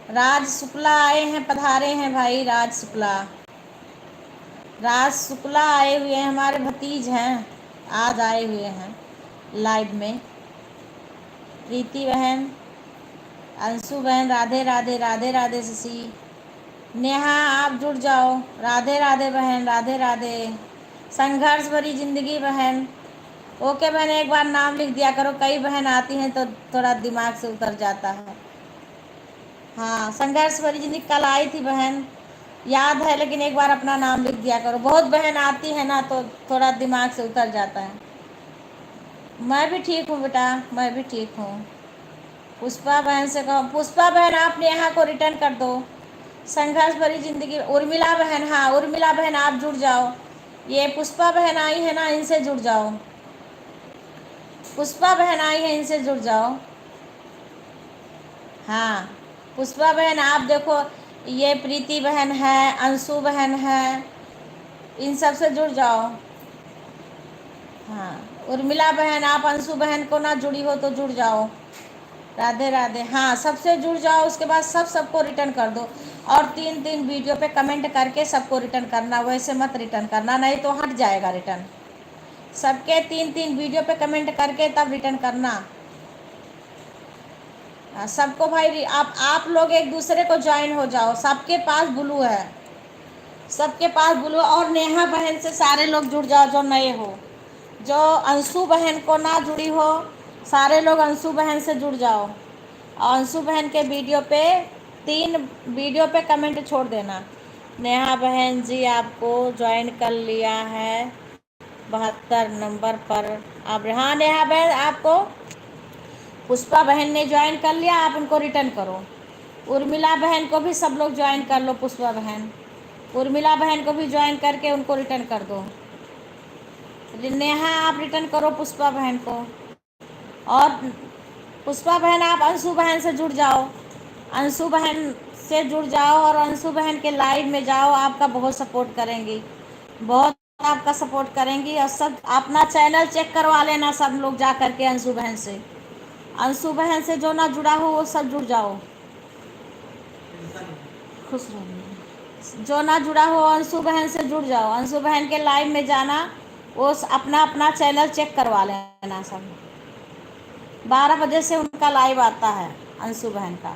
A: राज शुक्ला आए हैं, पधारे हैं भाई राज शुक्ला। राज शुक्ला आए हुए हैं, हमारे भतीज हैं, आज आए हुए हैं लाइव में। प्रीति बहन, अंशु बहन, राधे राधे, राधे राधे शशि। नेहा आप जुड़ जाओ, राधे राधे बहन, राधे राधे। संघर्ष भरी जिंदगी बहन, ओके बहन, एक बार नाम लिख दिया करो, कई बहन आती हैं तो थोड़ा दिमाग से उतर जाता है। हाँ, संघर्ष भरी जिंदगी कल आई थी बहन, याद है, लेकिन एक बार अपना नाम लिख दिया करो, बहुत बहन आती है ना तो थोड़ा दिमाग से उतर जाता है। मैं भी ठीक हूँ बेटा, मैं भी ठीक हूँ। पुष्पा बहन से कहो, पुष्पा बहन आप नेहा को रिटर्न कर दो। संघर्ष भरी जिंदगी, उर्मिला बहन, हाँ उर्मिला बहन आप जुड़ जाओ। ये पुष्पा बहन आई है ना, इनसे जुड़ जाओ। पुष्पा बहन आई है, इनसे जुड़ जाओ। हाँ पुष्पा बहन आप देखो, ये प्रीति बहन है, अंशु बहन है, इन सब से जुड़ जाओ। हाँ उर्मिला बहन आप अंशु बहन को ना जुड़ी हो तो जुड़ जाओ। राधे राधे, हाँ सबसे जुड़ जाओ, उसके बाद सबको रिटर्न कर दो। और 3-3 वीडियो पे कमेंट करके सबको रिटर्न करना, वैसे मत रिटर्न करना, नहीं तो हट जाएगा रिटर्न। सबके 3-3 वीडियो पे कमेंट करके तब रिटर्न करना। सबको भाई आप लोग एक दूसरे को ज्वाइन हो जाओ, सबके पास ब्लू है, सबके पास ब्लू। और नेहा बहन से सारे लोग जुड़ जाओ जो नए हो। जो अंशु बहन को ना जुड़ी हो, सारे लोग अंशु बहन से जुड़ जाओ। और अंशु बहन के वीडियो पे 3 वीडियो पे कमेंट छोड़ देना। नेहा बहन जी आपको ज्वाइन कर लिया है 72 नंबर पर। आप, हाँ नेहा बहन आपको पुष्पा बहन ने ज्वाइन कर लिया, आप उनको रिटर्न करो। उर्मिला बहन को भी सब लोग ज्वाइन कर लो, पुष्पा बहन, उर्मिला बहन को भी ज्वाइन करके उनको रिटर्न कर दो। नेहा आप रिटर्न करो पुष्पा बहन को। और पुष्पा बहन आप अंशु बहन से जुड़ जाओ, अंशु बहन से जुड़ जाओ और अंशु बहन के लाइव में जाओ, आपका बहुत सपोर्ट करेंगी, बहुत आपका सपोर्ट करेंगी। और सब अपना चैनल चेक करवा लेना सब लोग जा करके अंशु बहन से, अंशु बहन से जो ना जुड़ा हो वो सब जुड़ जाओ। खुश रहिए। जो ना जुड़ा हो अंशु बहन से जुड़ जाओ, अंशु बहन के लाइव में जाना, वो अपना अपना चैनल चेक करवा लेना सब। 12 बजे से उनका लाइव आता है अंशु बहन का।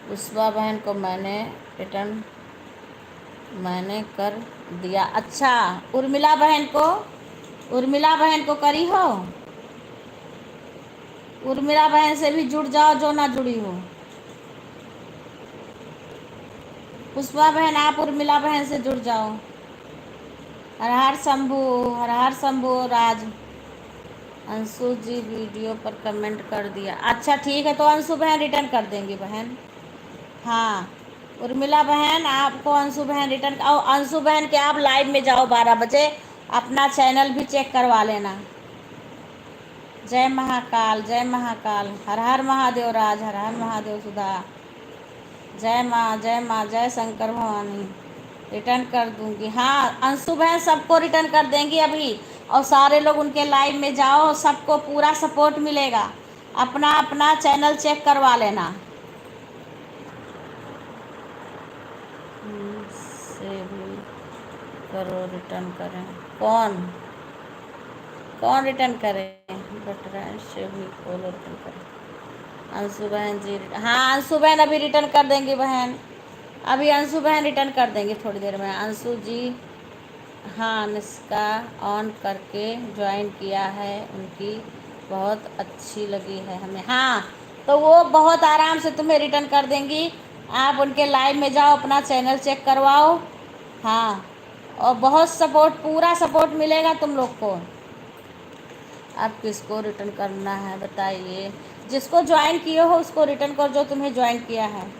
A: पुष्पा बहन को मैंने कर दिया। अच्छा उर्मिला बहन को करी हो, उर्मिला बहन से भी जुड़ जाओ जो ना जुड़ी हो। पुष्पा बहन आप उर्मिला बहन से जुड़ जाओ। हर हर शंभू राज। अंशु जी वीडियो पर कमेंट कर दिया, अच्छा ठीक है, तो अंशु बहन रिटर्न कर देंगी बहन। हाँ उर्मिला बहन आपको अंशु बहन रिटर्न, और अंशु बहन के आप लाइव में जाओ 12 बजे, अपना चैनल भी चेक करवा लेना। जय महाकाल, जय महाकाल, हर हर महादेव राज, हर हर महादेव सुधा। जय माँ, जय शंकर भवानी। रिटर्न कर दूंगी, हाँ अंशु बहन सबको रिटर्न कर देंगी अभी। और सारे लोग उनके लाइव में जाओ, सबको पूरा सपोर्ट मिलेगा। अपना अपना चैनल चेक करवा लेना। से भी करो, रिटर्न करें, कौन रिटर्न करें, बटराइन से भी खोलो, रिटर्न करें। अंशु बहन जी, हाँ अंशु बहन अभी रिटर्न कर देंगी बहन, अभी अंशु बहन रिटर्न कर देंगी थोड़ी देर में। अंशु जी, हाँ निष्का ऑन करके ज्वाइन किया है, उनकी बहुत अच्छी लगी है हमें। हाँ तो वो बहुत आराम से तुम्हें रिटर्न कर देंगी। आप उनके लाइव में जाओ, अपना चैनल चेक करवाओ। हाँ और बहुत सपोर्ट, पूरा सपोर्ट मिलेगा तुम लोग को। अब किसको रिटर्न करना है बताइए, जिसको ज्वाइन किए हो उसको रिटर्न कर, जो तुम्हें ज्वाइन किया है।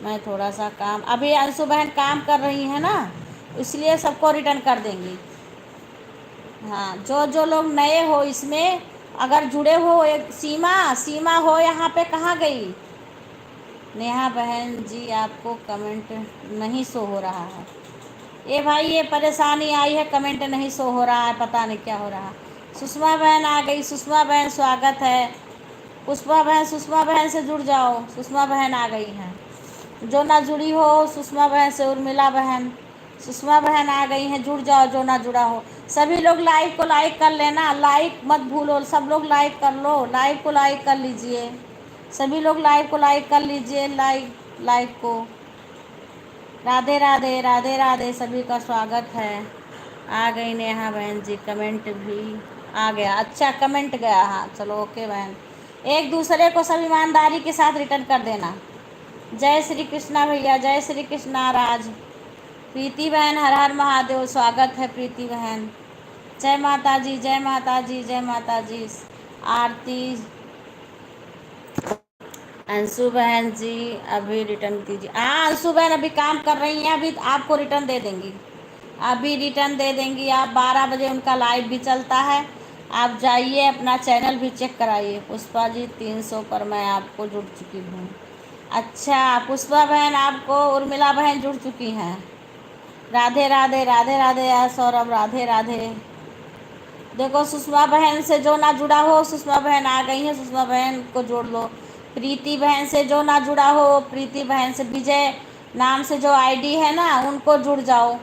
A: मैं थोड़ा सा काम, अभी अंशु बहन काम कर रही है ना, इसलिए सबको रिटर्न कर देंगी। हाँ जो लोग नए हो इसमें, अगर जुड़े हो, एक सीमा हो यहाँ पे, कहाँ गई नेहा बहन जी, आपको कमेंट नहीं शो हो रहा है। ये भाई ये परेशानी आई है, कमेंट नहीं शो हो रहा है, पता नहीं क्या हो रहा है। सुषमा बहन आ गई, सुषमा बहन स्वागत है। पुष्पा बहन, सुषमा बहन से जुड़ जाओ, सुषमा बहन आ गई हैं। जो ना जुड़ी हो सुषमा बहन से, उर्मिला बहन, सुषमा बहन आ गई हैं, जुड़ जाओ जो ना जुड़ा हो। सभी लोग लाइव को लाइक कर लेना, लाइक मत भूलो, सब लोग लाइक कर लो, लाइव को लाइक कर लीजिए, सभी लोग लाइव को लाइक कर लीजिए, लाइक को। राधे राधे, राधे राधे, सभी का स्वागत है। आ गई नेहा बहन जी, कमेंट भी आ गया, अच्छा कमेंट गया, हाँ चलो ओके बहन। एक दूसरे को सब ईमानदारी के साथ रिटर्न कर देना। जय श्री कृष्णा भैया, जय श्री कृष्णा राज। प्रीति बहन, हर हर महादेव, स्वागत है प्रीति बहन। जय माता जी, जय माता जी, जय माता जी। आरती, अंशु बहन जी अभी रिटर्न दीजिए। हाँ अंशु बहन अभी काम कर रही हैं, अभी आपको रिटर्न दे देंगी, अभी रिटर्न दे देंगी आप। 12 बजे उनका लाइव भी चलता है, आप जाइए अपना चैनल भी चेक कराइए। पुष्पा जी 300 पर मैं आपको जुड़ चुकी हूँ। अच्छा पुष्पा बहन आपको उर्मिला बहन जुड़ चुकी हैं। राधे राधे, राधे राधे यार सौरभ, राधे राधे। देखो सुषमा बहन से जो ना जुड़ा हो, सुषमा बहन आ गई है, सुषमा बहन को जोड़ लो। प्रीति बहन से जो ना जुड़ा हो, प्रीति बहन से, विजय नाम से जो आईडी है ना उनको जुड़ जाओ,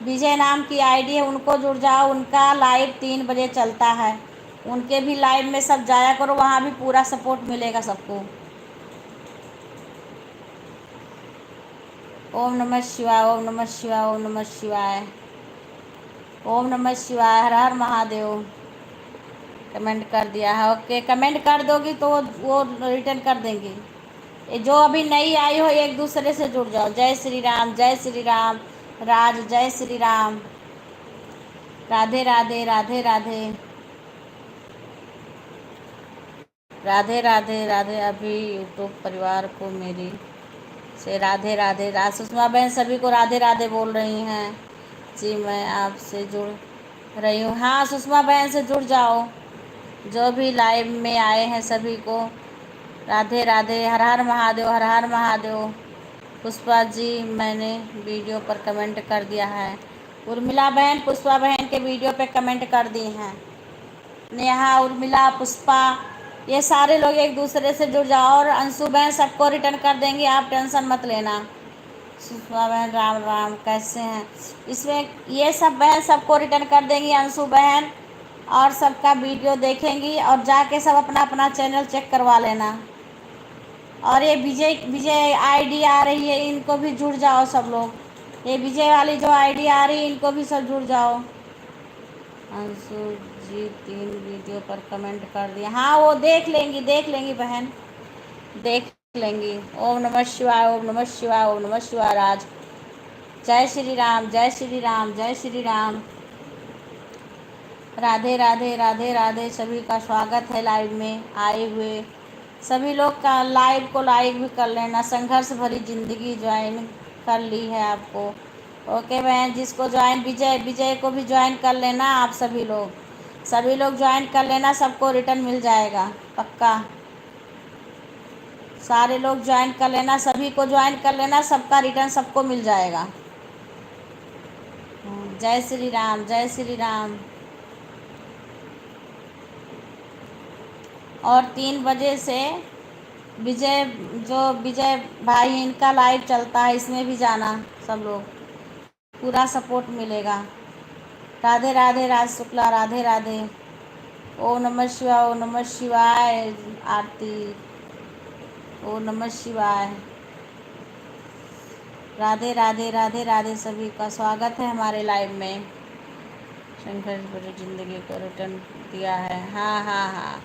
A: विजय नाम की आईडी है उनको जुड़ जाओ। उनका लाइव 3 बजे चलता है, उनके भी लाइव में सब जाया करो, वहाँ भी पूरा सपोर्ट मिलेगा सबको। ओम नमः शिवाय, ओम नमः शिवाय, ओम नमः शिवाय, ओम नमः शिवाय, हर हर महादेव। कमेंट कर दिया है, ओके कमेंट कर दोगी तो वो रिटर्न कर देंगी। ये जो अभी नई आई हो एक दूसरे से जुड़ जाओ। जय श्री राम, जय श्री राम राज, जय श्री राम। राधे राधे, राधे राधे, राधे राधे, राधे। अभी यूट्यूब परिवार को मेरी से राधे राधे। सुषमा बहन सभी को राधे राधे बोल रही हैं जी, मैं आपसे जुड़ रही हूँ। हाँ सुषमा बहन से जुड़ जाओ, जो भी लाइव में आए हैं सभी को राधे राधे, हर हर महादेव, हर हर महादेव। पुष्पा जी मैंने वीडियो पर कमेंट कर दिया है। उर्मिला बहन पुष्पा बहन के वीडियो पे कमेंट कर दी हैं। नेहा, उर्मिला, पुष्पा, ये सारे लोग एक दूसरे से जुड़ जाओ। और अंशु बहन सबको रिटर्न कर देंगी, आप टेंशन मत लेना। सुषमा बहन राम राम, कैसे हैं? इसमें ये सब बहन सबको रिटर्न कर देंगी, अंशु बहन, और सबका वीडियो देखेंगी और जाके सब अपना अपना चैनल चेक करवा लेना। और ये विजय विजय आईडी आ रही है, इनको भी जुड़ जाओ सब लोग। ये विजय वाली जो आईडी आ रही है इनको भी सब जुड़ जाओ। अंशु जी 3 वीडियो पर कमेंट कर दिया, हाँ वो देख लेंगी, देख लेंगी बहन, देख लेंगी। ओम नमः शिवाय, ओम नमः शिवाय, ओम नमः शिवाय राज। जय श्री राम, जय श्री राम, जय श्री राम। राधे राधे, राधे राधे, सभी का स्वागत है लाइव में आए हुए सभी लोग का। लाइव को लाइक भी कर लेना। संघर्ष भरी जिंदगी ज्वाइन कर ली है आपको, ओके बहन। जिसको ज्वाइन, विजय को भी ज्वाइन कर लेना। आप सभी लोग ज्वाइन कर लेना, सबको रिटर्न मिल जाएगा पक्का। सारे लोग ज्वाइन कर लेना, सभी को ज्वाइन कर लेना, सबका रिटर्न सबको मिल जाएगा। जय श्री राम, जय श्री राम। और 3 बजे से विजय भाई इनका लाइव चलता है, इसमें भी जाना सब लोग, पूरा सपोर्ट मिलेगा। राधे राधे, राज शुक्ला, राधे राधे। ओम नमः शिवाय, ओम नमः शिवाय। आरती, ओम नमः शिवाय। राधे राधे, राधे राधे, सभी का स्वागत है हमारे लाइव में। संघर्ष भरी जिंदगी को रिटर्न दिया है, हाँ हाँ हाँ।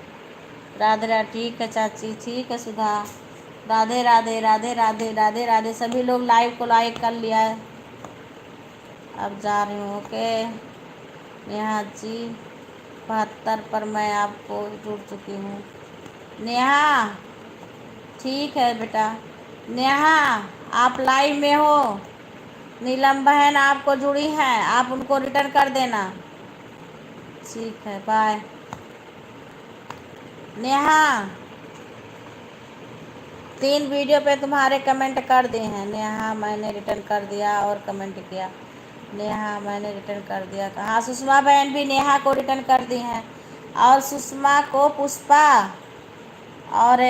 A: राधे राधे, ठीक है चाची, ठीक है सुधा। राधे राधे, राधे राधे, राधे राधे, सभी लोग लाइव को लाइक कर लिया है। अब जा रही हूँ, ओके। नेहा जी 72 पर मैं आपको जुड़ चुकी हूँ। नेहा, ठीक है बेटा। नेहा आप लाइव में हो, नीलम बहन आपको जुड़ी हैं, आप उनको रिटर्न कर देना, ठीक है बाय। नेहा 3 वीडियो पे तुम्हारे कमेंट कर दिए हैं नेहा, मैंने रिटर्न कर दिया और कमेंट किया। नेहा मैंने रिटर्न कर दिया। हाँ सुषमा बहन भी नेहा को रिटर्न कर दी हैं, और सुषमा को पुष्पा और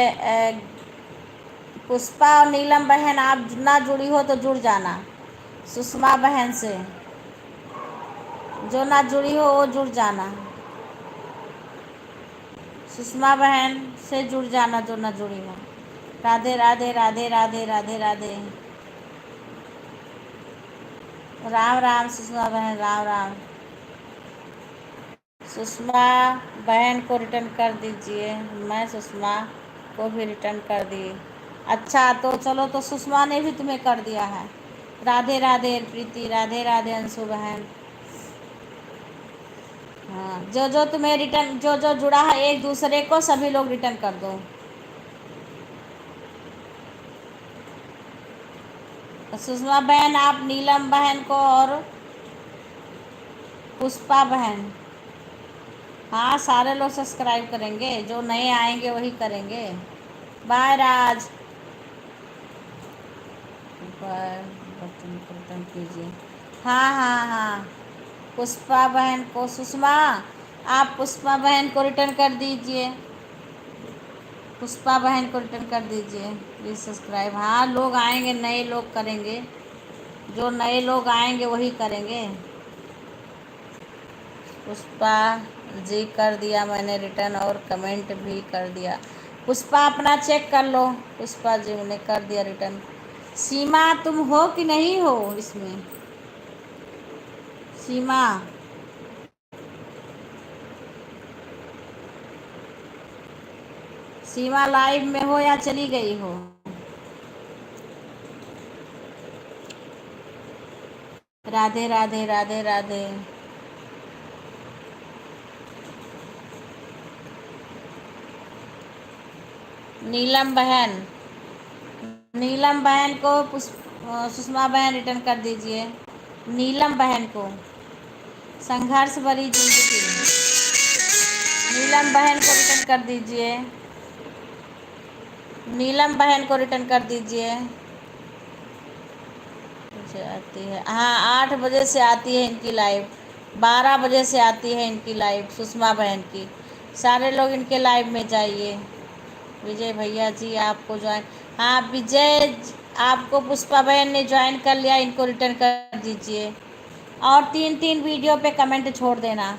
A: पुष्पा और नीलम बहन, आप ना जुड़ी हो तो जुड़ जाना। सुषमा बहन से जो ना जुड़ी हो वो जुड़ जाना। सुषमा बहन से जुड़ जाना जो ना जुड़ी हो। राधे राधे राधे राधे राधे राधे। राम राम सुषमा बहन, राम राम। सुषमा बहन को रिटर्न कर दीजिए। मैं सुषमा को भी रिटर्न कर दी। अच्छा तो चलो, तो सुषमा ने भी तुम्हें कर दिया है। राधे राधे प्रीति, राधे राधे अंशु बहन। हाँ जो जो तुम्हें रिटर्न, जो जो जुड़ा है एक दूसरे को सभी लोग रिटर्न कर दो। सुषमा बहन आप नीलम बहन को और पुष्पा बहन, हाँ सारे लोग सब्सक्राइब करेंगे, जो नए आएंगे वही करेंगे। बाय राज। बर्तन बर्तन कीजिए। हाँ हाँ हाँ पुष्पा बहन को, सुषमा आप पुष्पा बहन को रिटर्न कर दीजिए। पुष्पा बहन को रिटर्न कर दीजिए प्लीज़ सब्सक्राइब। हाँ लोग आएंगे, नए लोग करेंगे, जो नए लोग आएंगे वही करेंगे। पुष्पा जी कर दिया मैंने रिटर्न, और कमेंट भी कर दिया। पुष्पा अपना चेक कर लो। पुष्पा जी मैंने कर दिया रिटर्न। सीमा तुम हो कि नहीं हो इसमें? सीमा सीमा लाइव में हो या चली गई हो? राधे राधे राधे राधे। नीलम बहन, नीलम बहन को सुषमा बहन रिटर्न कर दीजिए। नीलम बहन को, संघर्ष भरी जिंदगी, नीलम बहन को रिटर्न कर दीजिए। नीलम बहन को रिटर्न कर दीजिए। मुझे आती है, हाँ 8 बजे से आती है इनकी लाइव, 12 बजे से आती है इनकी लाइव सुषमा बहन की। सारे लोग इनके लाइव में जाइए। विजय भैया जी आपको ज्वाइन, हाँ विजय आपको पुष्पा बहन ने ज्वाइन कर लिया, इनको रिटर्न कर दीजिए। और 3-3 वीडियो पे कमेंट छोड़ देना।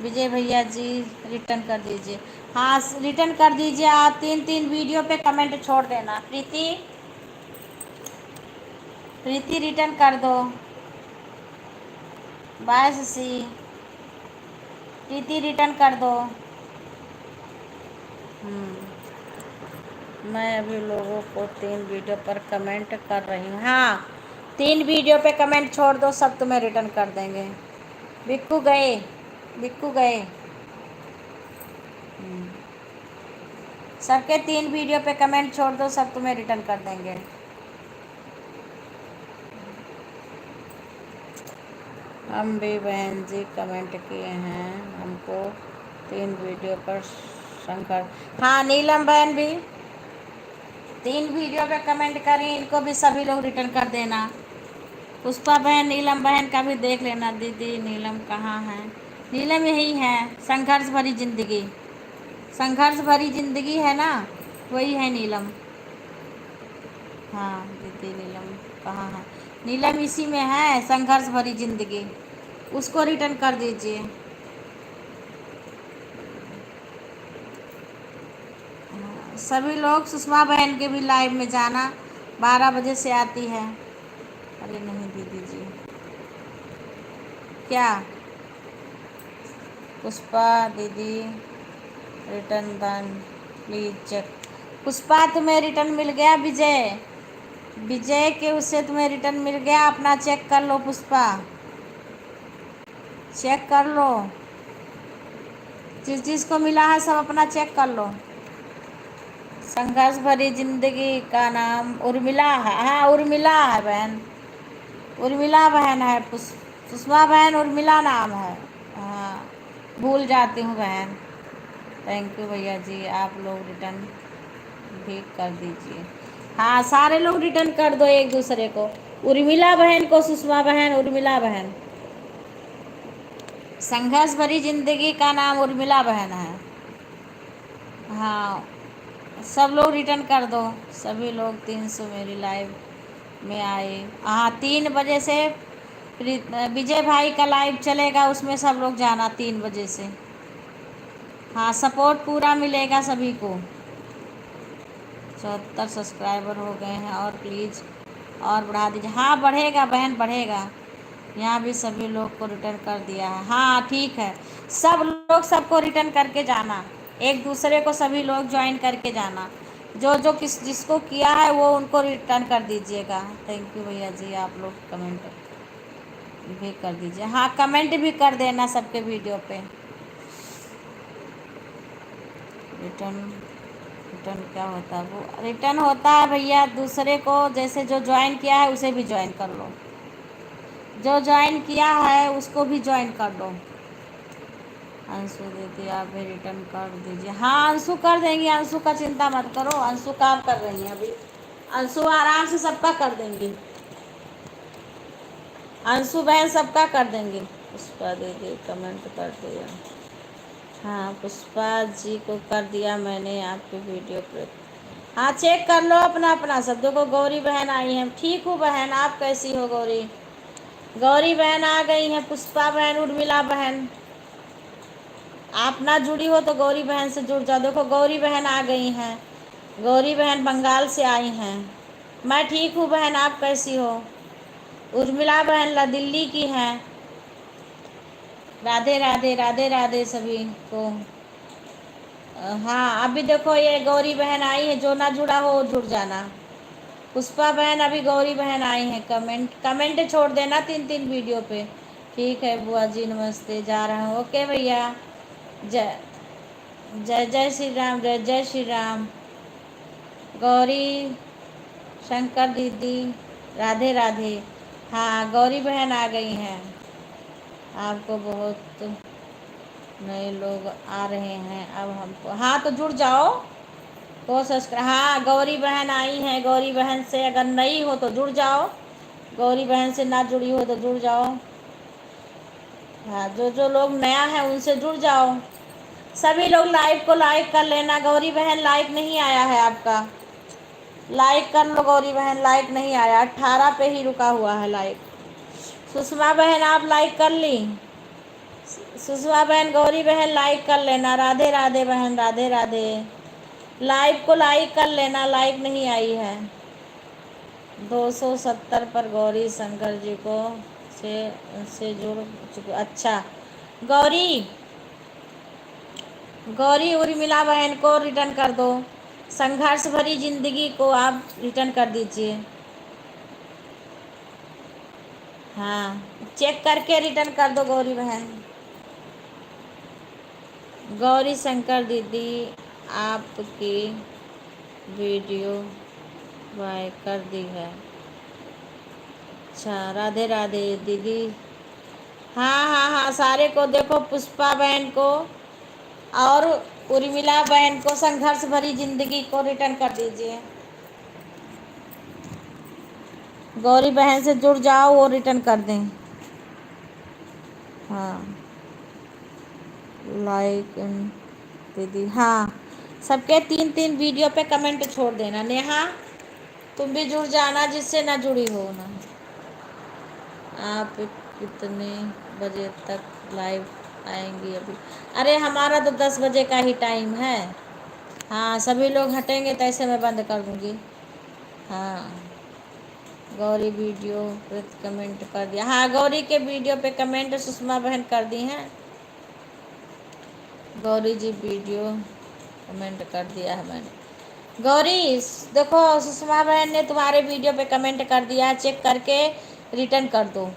A: विजय भैया जी रिटर्न कर दीजिए। हाँ रिटर्न कर दीजिए, आप 3-3 वीडियो पे कमेंट छोड़ देना। प्रीति, प्रीति रिटर्न कर दो। बाय शशि, प्रीति रिटर्न कर दो। मैं अभी लोगों को 3 वीडियो पर कमेंट कर रही हूँ। हाँ 3 वीडियो पे कमेंट छोड़ दो, सब तुम्हें रिटर्न कर देंगे। बिक्कू गए, बिक्कू गए। सबके 3 वीडियो पे कमेंट छोड़ दो, सब तुम्हें रिटर्न कर देंगे। हम भी बहन जी कमेंट किए हैं, हमको 3 वीडियो पर शंकर, हाँ नीलम बहन भी 3 वीडियो पे कमेंट करी, इनको भी सभी लोग रिटर्न कर देना। पुष्पा बहन नीलम बहन का भी देख लेना। दीदी नीलम कहाँ है? नीलम यही है, संघर्ष भरी जिंदगी, संघर्ष भरी जिंदगी है ना, वही है नीलम। हाँ दीदी नीलम कहाँ है? नीलम इसी में है, संघर्ष भरी जिंदगी, उसको रिटर्न कर दीजिए। सभी लोग सुषमा बहन के भी लाइव में जाना, 12 बजे से आती है। अरे नहीं दीदी जी, क्या पुष्पा दीदी return done please check. Pushpa तुम्हें रिटर्न मिल गया, विजय, विजय के उससे तुम्हें रिटर्न मिल गया, अपना चेक कर लो पुष्पा, चेक कर लो, जिस जिसको मिला है सब अपना चेक कर लो। संघर्ष भरी जिंदगी का नाम उर्मिला है, हाँ उर्मिला है बहन, उर्मिला बहन है, सुषमा बहन उर्मिला नाम है। हाँ भूल जाती हूँ बहन। थैंक यू भैया जी, आप लोग रिटर्न भी कर दीजिए। हाँ सारे लोग रिटर्न कर दो एक दूसरे को। उर्मिला बहन को, सुषमा बहन, उर्मिला बहन, संघर्ष भरी जिंदगी का नाम उर्मिला बहन है। हाँ, सब लोग रिटर्न कर दो। सभी लोग 300 मेरी लाइव में आए। हाँ, 3 बजे से विजय भाई का लाइव चलेगा, उसमें सब लोग जाना 3 बजे से। हाँ, सपोर्ट पूरा मिलेगा सभी को। 74 सब्सक्राइबर हो गए हैं, और प्लीज़ और बढ़ा दीजिए। हाँ, बढ़ेगा बहन, बढ़ेगा। यहाँ भी सभी लोग को रिटर्न कर दिया है। हाँ, ठीक है, सब लोग सबको रिटर्न करके जाना, एक दूसरे को सभी लोग ज्वाइन करके जाना। जो जो जिसको किया है वो उनको रिटर्न कर दीजिएगा। थैंक यू भैया जी, आप लोग कमेंट भी कर दीजिए। हाँ, कमेंट भी कर देना सबके वीडियो पे। रिटर्न रिटर्न क्या होता है? वो रिटर्न होता है भैया, दूसरे को जैसे जो ज्वाइन किया है उसे भी ज्वाइन कर लो, जो ज्वाइन किया है उसको भी ज्वाइन कर दो। अंशु दीदी आप भी रिटर्न कर दीजिए। हाँ, अंशु कर देंगी, अंशु का चिंता मत करो, अंशु काम कर रही हैं अभी, अंशु आराम से सबका कर देंगी, अंशु बहन सबका कर देंगी। पुष्पा दीदी कमेंट कर दिया। हाँ, पुष्पा जी को कर दिया मैंने आपके वीडियो पे। हाँ, चेक कर लो अपना अपना सब। देखो गौरी बहन आई हैं। ठीक हूँ बहन, आप कैसी हो गौरी? गौरी बहन आ गई हैं, पुष्पा बहन, उर्मिला बहन। आप ना जुड़ी हो तो गौरी बहन से जुड़ जाओ। देखो गौरी बहन आ गई हैं, गौरी बहन बंगाल से आई हैं। मैं ठीक हूँ बहन, आप कैसी हो? उर्मिला बहन ला दिल्ली की हैं। राधे राधे, राधे राधे सभी को। हाँ, अभी देखो ये गौरी बहन आई है, जो ना जुड़ा हो वो जुड़ जाना। पुष्पा बहन, अभी गौरी बहन आई हैं। कमेंट छोड़ देना 3-3 वीडियो पे। ठीक है बुआ जी, नमस्ते, जा रहा हूँ। ओके भैया, जय जय जय श्री राम, जय जय श्री राम। गौरी शंकर दीदी, राधे राधे। हाँ, गौरी बहन आ गई हैं। आपको बहुत नए लोग आ रहे हैं अब हमको। हाँ, तो जुड़ जाओ, कोशिश कर। हाँ, गौरी बहन आई हैं। गौरी बहन से अगर नई हो तो जुड़ जाओ, गौरी बहन से ना जुड़ी हो तो जुड़ जाओ। हाँ, जो जो लोग नया है उनसे जुड़ जाओ। सभी लोग लाइव को लाइक कर लेना। गौरी बहन लाइक नहीं आया है आपका, लाइक कर लो गौरी बहन, लाइक नहीं आया, 18 पे ही रुका हुआ है लाइक। सुषमा बहन आप लाइक कर ली? सुषमा बहन, गौरी बहन लाइक कर लेना। राधे राधे बहन, राधे राधे। लाइव को लाइक कर लेना, लाइक नहीं आई है। 270 पर गौरी शंकर जी को से जुड़ चुके। अच्छा, गौरी गौरी उर्मिला बहन को रिटर्न कर दो। संघर्ष भरी जिंदगी को आप रिटर्न कर दीजिए। हाँ, चेक करके रिटर्न कर दो गौरी बहन। गौरी शंकर दीदी आपकी वीडियो बाय कर दी है। अच्छा, राधे राधे दीदी। हाँ हाँ हाँ, सारे को देखो, पुष्पा बहन को और उर्मिला बहन को संघर्ष भरी जिंदगी को रिटर्न कर दीजिए। गौरी बहन से जुड़ जाओ, वो रिटर्न कर दें। हाँ, लाइक दीदी। हाँ, सबके 3-3 वीडियो पे कमेंट छोड़ देना। नेहा तुम भी जुड़ जाना, जिससे ना जुड़ी हो ना। आप कितने बजे तक लाइव आएंगी अभी? अरे हमारा तो 10 बजे का ही टाइम है। हाँ, सभी लोग हटेंगे तो ऐसे मैं बंद कर दूँगी। हाँ, गौरी वीडियो पे कमेंट कर दिया। हाँ, गौरी के वीडियो पे कमेंट सुषमा बहन कर दी हैं। गौरी जी वीडियो कमेंट कर दिया है मैंने। गौरी देखो, सुषमा बहन ने तुम्हारे वीडियो पे कमेंट कर दिया, चेक करके रिटर्न कर दो।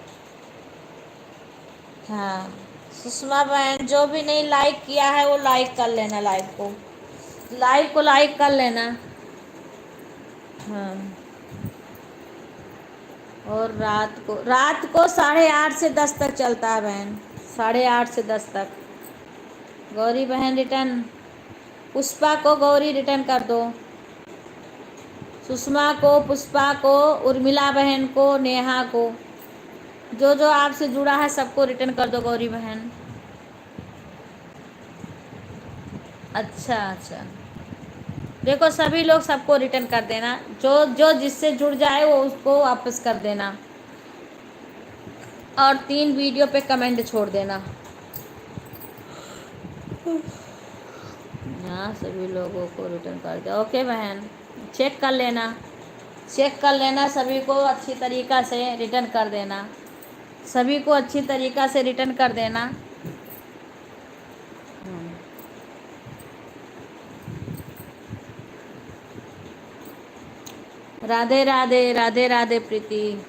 A: हाँ, सुषमा बहन जो भी नहीं लाइक किया है वो लाइक कर लेना, लाइव को लाइक कर लेना। हाँ, और रात को 8:30 से 10 तक चलता है बहन, 8:30 से 10 तक। गौरी बहन रिटर्न, पुष्पा को गौरी रिटर्न कर दो। सुषमा को, पुष्पा को, उर्मिला बहन को, नेहा को, जो जो आपसे जुड़ा है सबको रिटर्न कर दो गौरी बहन। अच्छा अच्छा, देखो सभी लोग सबको रिटर्न कर देना, जो जो जिससे जुड़ जाए वो उसको वापस कर देना, और 3 वीडियो पे कमेंट छोड़ देना। हाँ सभी लोगों को रिटर्न कर दो। ओके बहन, चेक कर लेना, चेक कर लेना, सभी को अच्छी तरीक़ा से रिटर्न कर देना, सभी को अच्छी तरीक़ा से रिटर्न कर देना। राधे राधे, राधे राधे प्रीति।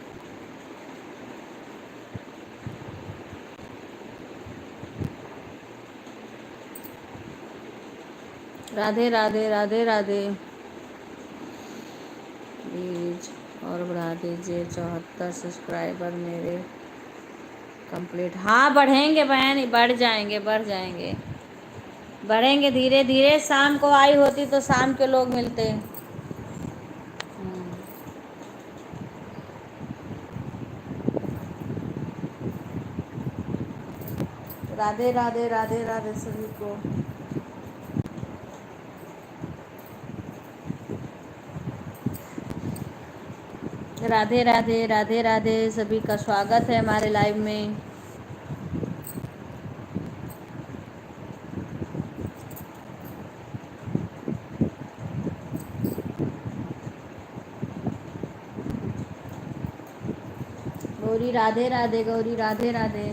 A: राधे राधे, राधे राधे। प्लीज और बढ़ा दीजिए, 74 सब्सक्राइबर मेरे कंप्लीट। हाँ बढ़ेंगे बहन, बढ़ जाएंगे, बढ़ जाएंगे, बढ़ेंगे धीरे धीरे। शाम को आई होती तो शाम के लोग मिलते। राधे राधे, राधे राधे सभी को। राधे राधे, राधे राधे, सभी का स्वागत है हमारे लाइव में। गौरी राधे राधे, गौरी राधे राधे।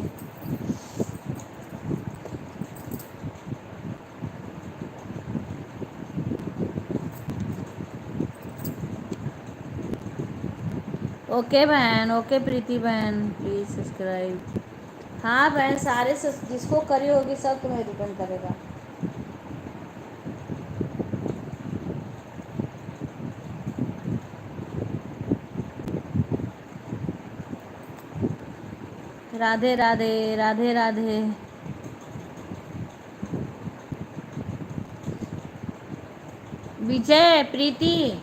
A: ओके बहन, ओके प्रीति बहन, प्लीज़ सब्सक्राइब। हाँ बहन, सारे जिसको करी होगी सब तुम्हें रिटर्न करेगा। राधे राधे, राधे राधे। विजय, प्रीति,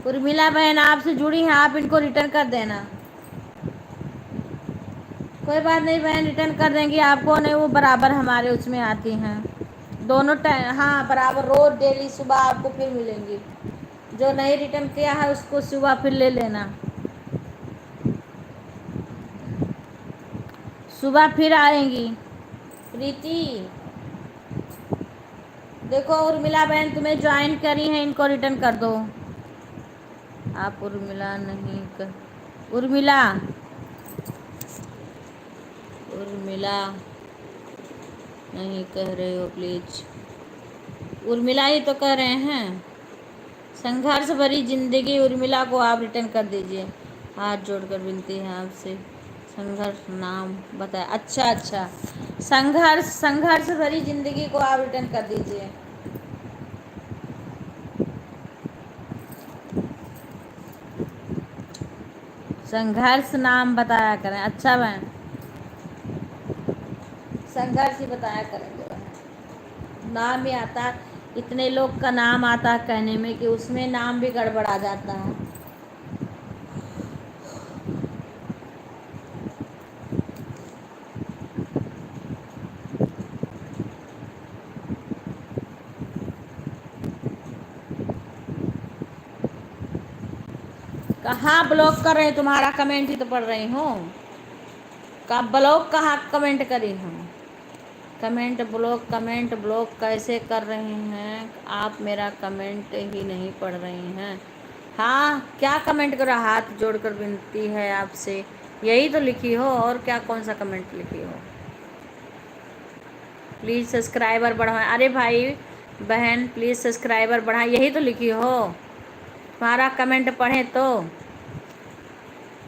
A: उर्मिला बहन आपसे जुड़ी हैं, आप इनको रिटर्न कर देना। कोई बात नहीं बहन, रिटर्न कर देंगी आपको, नहीं वो बराबर हमारे उसमें आती हैं दोनों टाइम। हाँ बराबर, रोज़ डेली सुबह आपको फिर मिलेंगी। जो नहीं रिटर्न किया है उसको सुबह फिर ले लेना, सुबह फिर आएंगी। प्रीति देखो, उर्मिला बहन तुम्हें ज्वाइन करी हैं, इनको रिटर्न कर दो। आप उर्मिला नहीं कर, उर्मिला, उर्मिला नहीं कह रहे हो प्लीज, उर्मिला ही तो कह रहे हैं। संघर्ष भरी जिंदगी, उर्मिला को आप रिटर्न कर दीजिए, हाथ जोड़कर विनती है आपसे। संघर्ष नाम बताए, अच्छा अच्छा, संघर्ष, संघर्ष भरी जिंदगी को आप रिटर्न कर दीजिए। संघर्ष नाम बताया करें, अच्छा बहन, संघर्ष ही बताया करेंगे बहन। नाम ही आता, इतने लोग का नाम आता है कहने में कि उसमें नाम भी गड़बड़ा जाता है। कहाँ ब्लॉक कर रहे हैं, तुम्हारा कमेंट ही तो पढ़ रही हूँ। कब ब्लॉक, कहाँ कमेंट करी हम? कमेंट ब्लॉक, कमेंट ब्लॉक कैसे कर रहे हैं आप? मेरा कमेंट ही नहीं पढ़ रही हैं। हाँ क्या कमेंट करो, हाथ जोड़कर विनती है आपसे, यही तो लिखी हो, और क्या कौन सा कमेंट लिखी हो? प्लीज़ सब्सक्राइबर बढ़ाएं। अरे भाई बहन प्लीज़ सब्सक्राइबर बढ़ाएं, यही तो लिखी हो। तुम्हारा कमेंट पढ़ें तो।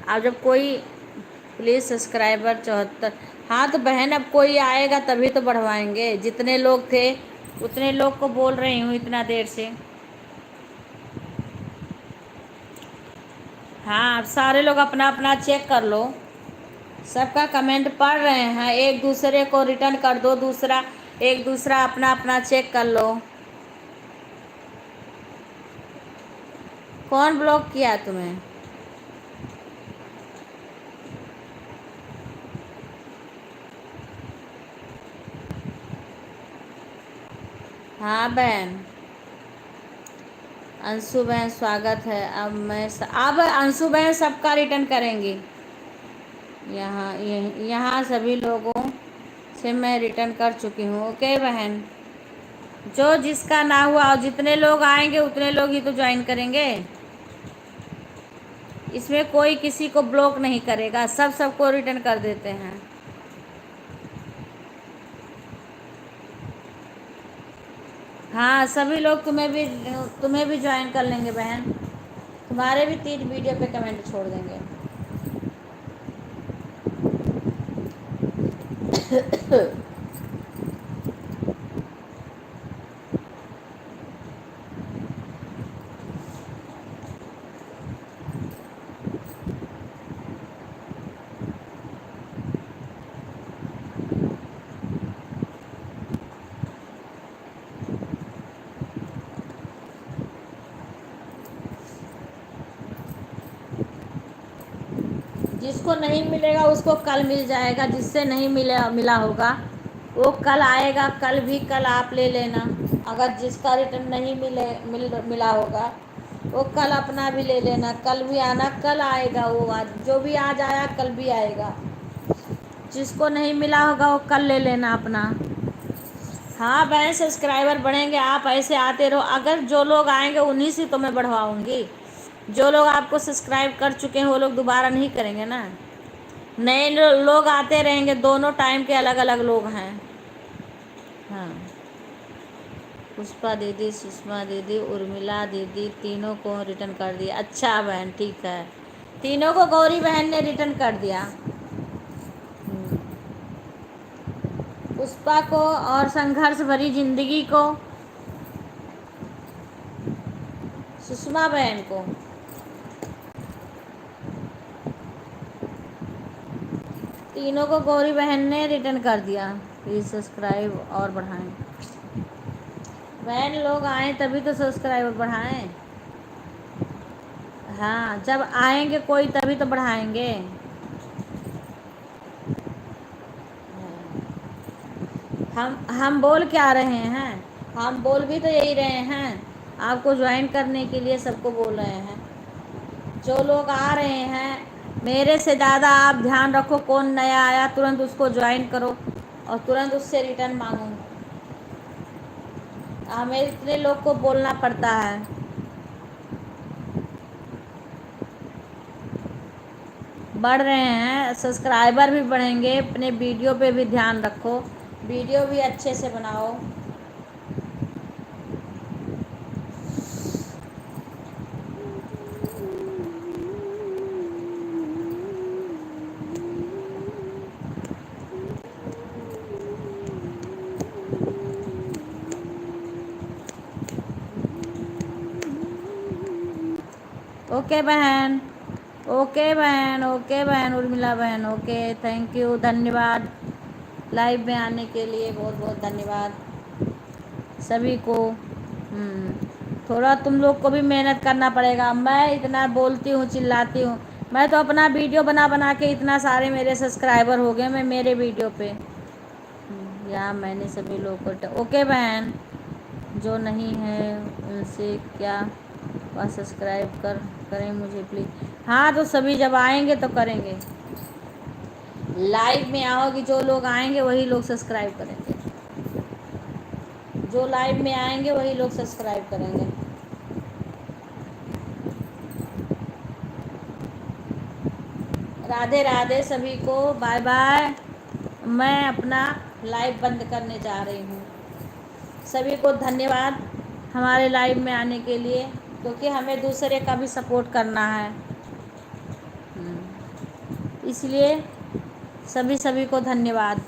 A: अब जब कोई, प्लीज़ सब्सक्राइबर 74। हाँ तो बहन अब कोई आएगा तभी तो बढ़वाएंगे, जितने लोग थे उतने लोग को बोल रही हूँ इतना देर से। हाँ अब सारे लोग अपना अपना चेक कर लो, सबका कमेंट पढ़ रहे हैं, एक दूसरे को रिटर्न कर दो, दूसरा एक दूसरा अपना अपना चेक कर लो। कौन ब्लॉक किया तुम्हें? हाँ बहन, अंशु बहन स्वागत है। अब अंशु बहन सबका रिटर्न करेंगी। यहाँ सभी लोगों से मैं रिटर्न कर चुकी हूँ। ओके बहन, जो जिसका ना हुआ और जितने लोग आएंगे उतने लोग ही तो ज्वाइन करेंगे। इसमें कोई किसी को ब्लॉक नहीं करेगा, सबको रिटर्न कर देते हैं। हाँ, सभी लोग तुम्हें भी ज्वाइन कर लेंगे बहन। तुम्हारे भी 3 वीडियो पे कमेंट छोड़ देंगे। जिसको नहीं मिलेगा उसको कल मिल जाएगा, जिससे नहीं मिला होगा वो कल आएगा। कल आप ले लेना। अगर जिसका रिटर्न नहीं मिला होगा वो कल अपना भी ले लेना। कल भी आना, कल आएगा वो। आज जो भी आज आया कल भी आएगा। जिसको नहीं मिला होगा वो कल ले लेना अपना। हाँ बहन, सब्सक्राइबर बढ़ेंगे, आप ऐसे आते रहो। अगर जो लोग आएंगे उन्हीं से तो मैं बढ़वाऊँगी। जो लोग आपको सब्सक्राइब कर चुके हैं वो लोग दोबारा नहीं करेंगे ना। नए लोग आते रहेंगे, दोनों टाइम के अलग अलग लोग हैं। हाँ, पुष्पा दीदी, सुषमा दीदी, उर्मिला दीदी, तीनों को रिटर्न कर दिया। अच्छा बहन, ठीक है। तीनों को गौरी बहन ने रिटर्न कर दिया। पुष्पा को और संघर्ष भरी जिंदगी को, सुषमा बहन को। तीनों को गौरी बहन ने रिटर्न कर दिया। प्लीज़ सब्सक्राइब और बढ़ाएं बहन। लोग आए तभी तो सब्सक्राइबर बढ़ाएं। हाँ, जब आएंगे कोई तभी तो बढ़ाएंगे। हम बोल क्या रहे हैं? हम बोल भी तो यही रहे हैं, आपको ज्वाइन करने के लिए सबको बोल रहे हैं। जो लोग आ रहे हैं मेरे से ज़्यादा आप ध्यान रखो, कौन नया आया तुरंत उसको ज्वाइन करो और तुरंत उससे रिटर्न मांगो। हमें इतने लोग को बोलना पड़ता है। बढ़ रहे हैं, सब्सक्राइबर भी बढ़ेंगे। अपने वीडियो पे भी ध्यान रखो, वीडियो भी अच्छे से बनाओ। ओके बहन, ओके बहन, ओके बहन, उर्मिला बहन, ओके। थैंक यू, धन्यवाद लाइव में आने के लिए। बहुत बहुत धन्यवाद सभी को। थोड़ा तुम लोग को भी मेहनत करना पड़ेगा। मैं इतना बोलती हूँ, चिल्लाती हूँ। मैं तो अपना वीडियो बना बना के इतना सारे मेरे सब्सक्राइबर हो गए मैं मेरे वीडियो पे। या मैंने सभी लोगों को ओके बहन, जो नहीं है उनसे क्या वह सब्सक्राइब करें मुझे प्लीज़। हाँ, तो सभी जब आएंगे तो करेंगे। लाइव में आओगे, जो लोग आएंगे वही लोग सब्सक्राइब करेंगे। जो लाइव में आएंगे वही लोग सब्सक्राइब करेंगे। राधे राधे सभी को, बाय बाय। मैं अपना लाइव बंद करने जा रही हूँ। सभी को धन्यवाद हमारे लाइव में आने के लिए, क्योंकि हमें दूसरे का भी सपोर्ट करना है। इसलिए सभी को धन्यवाद।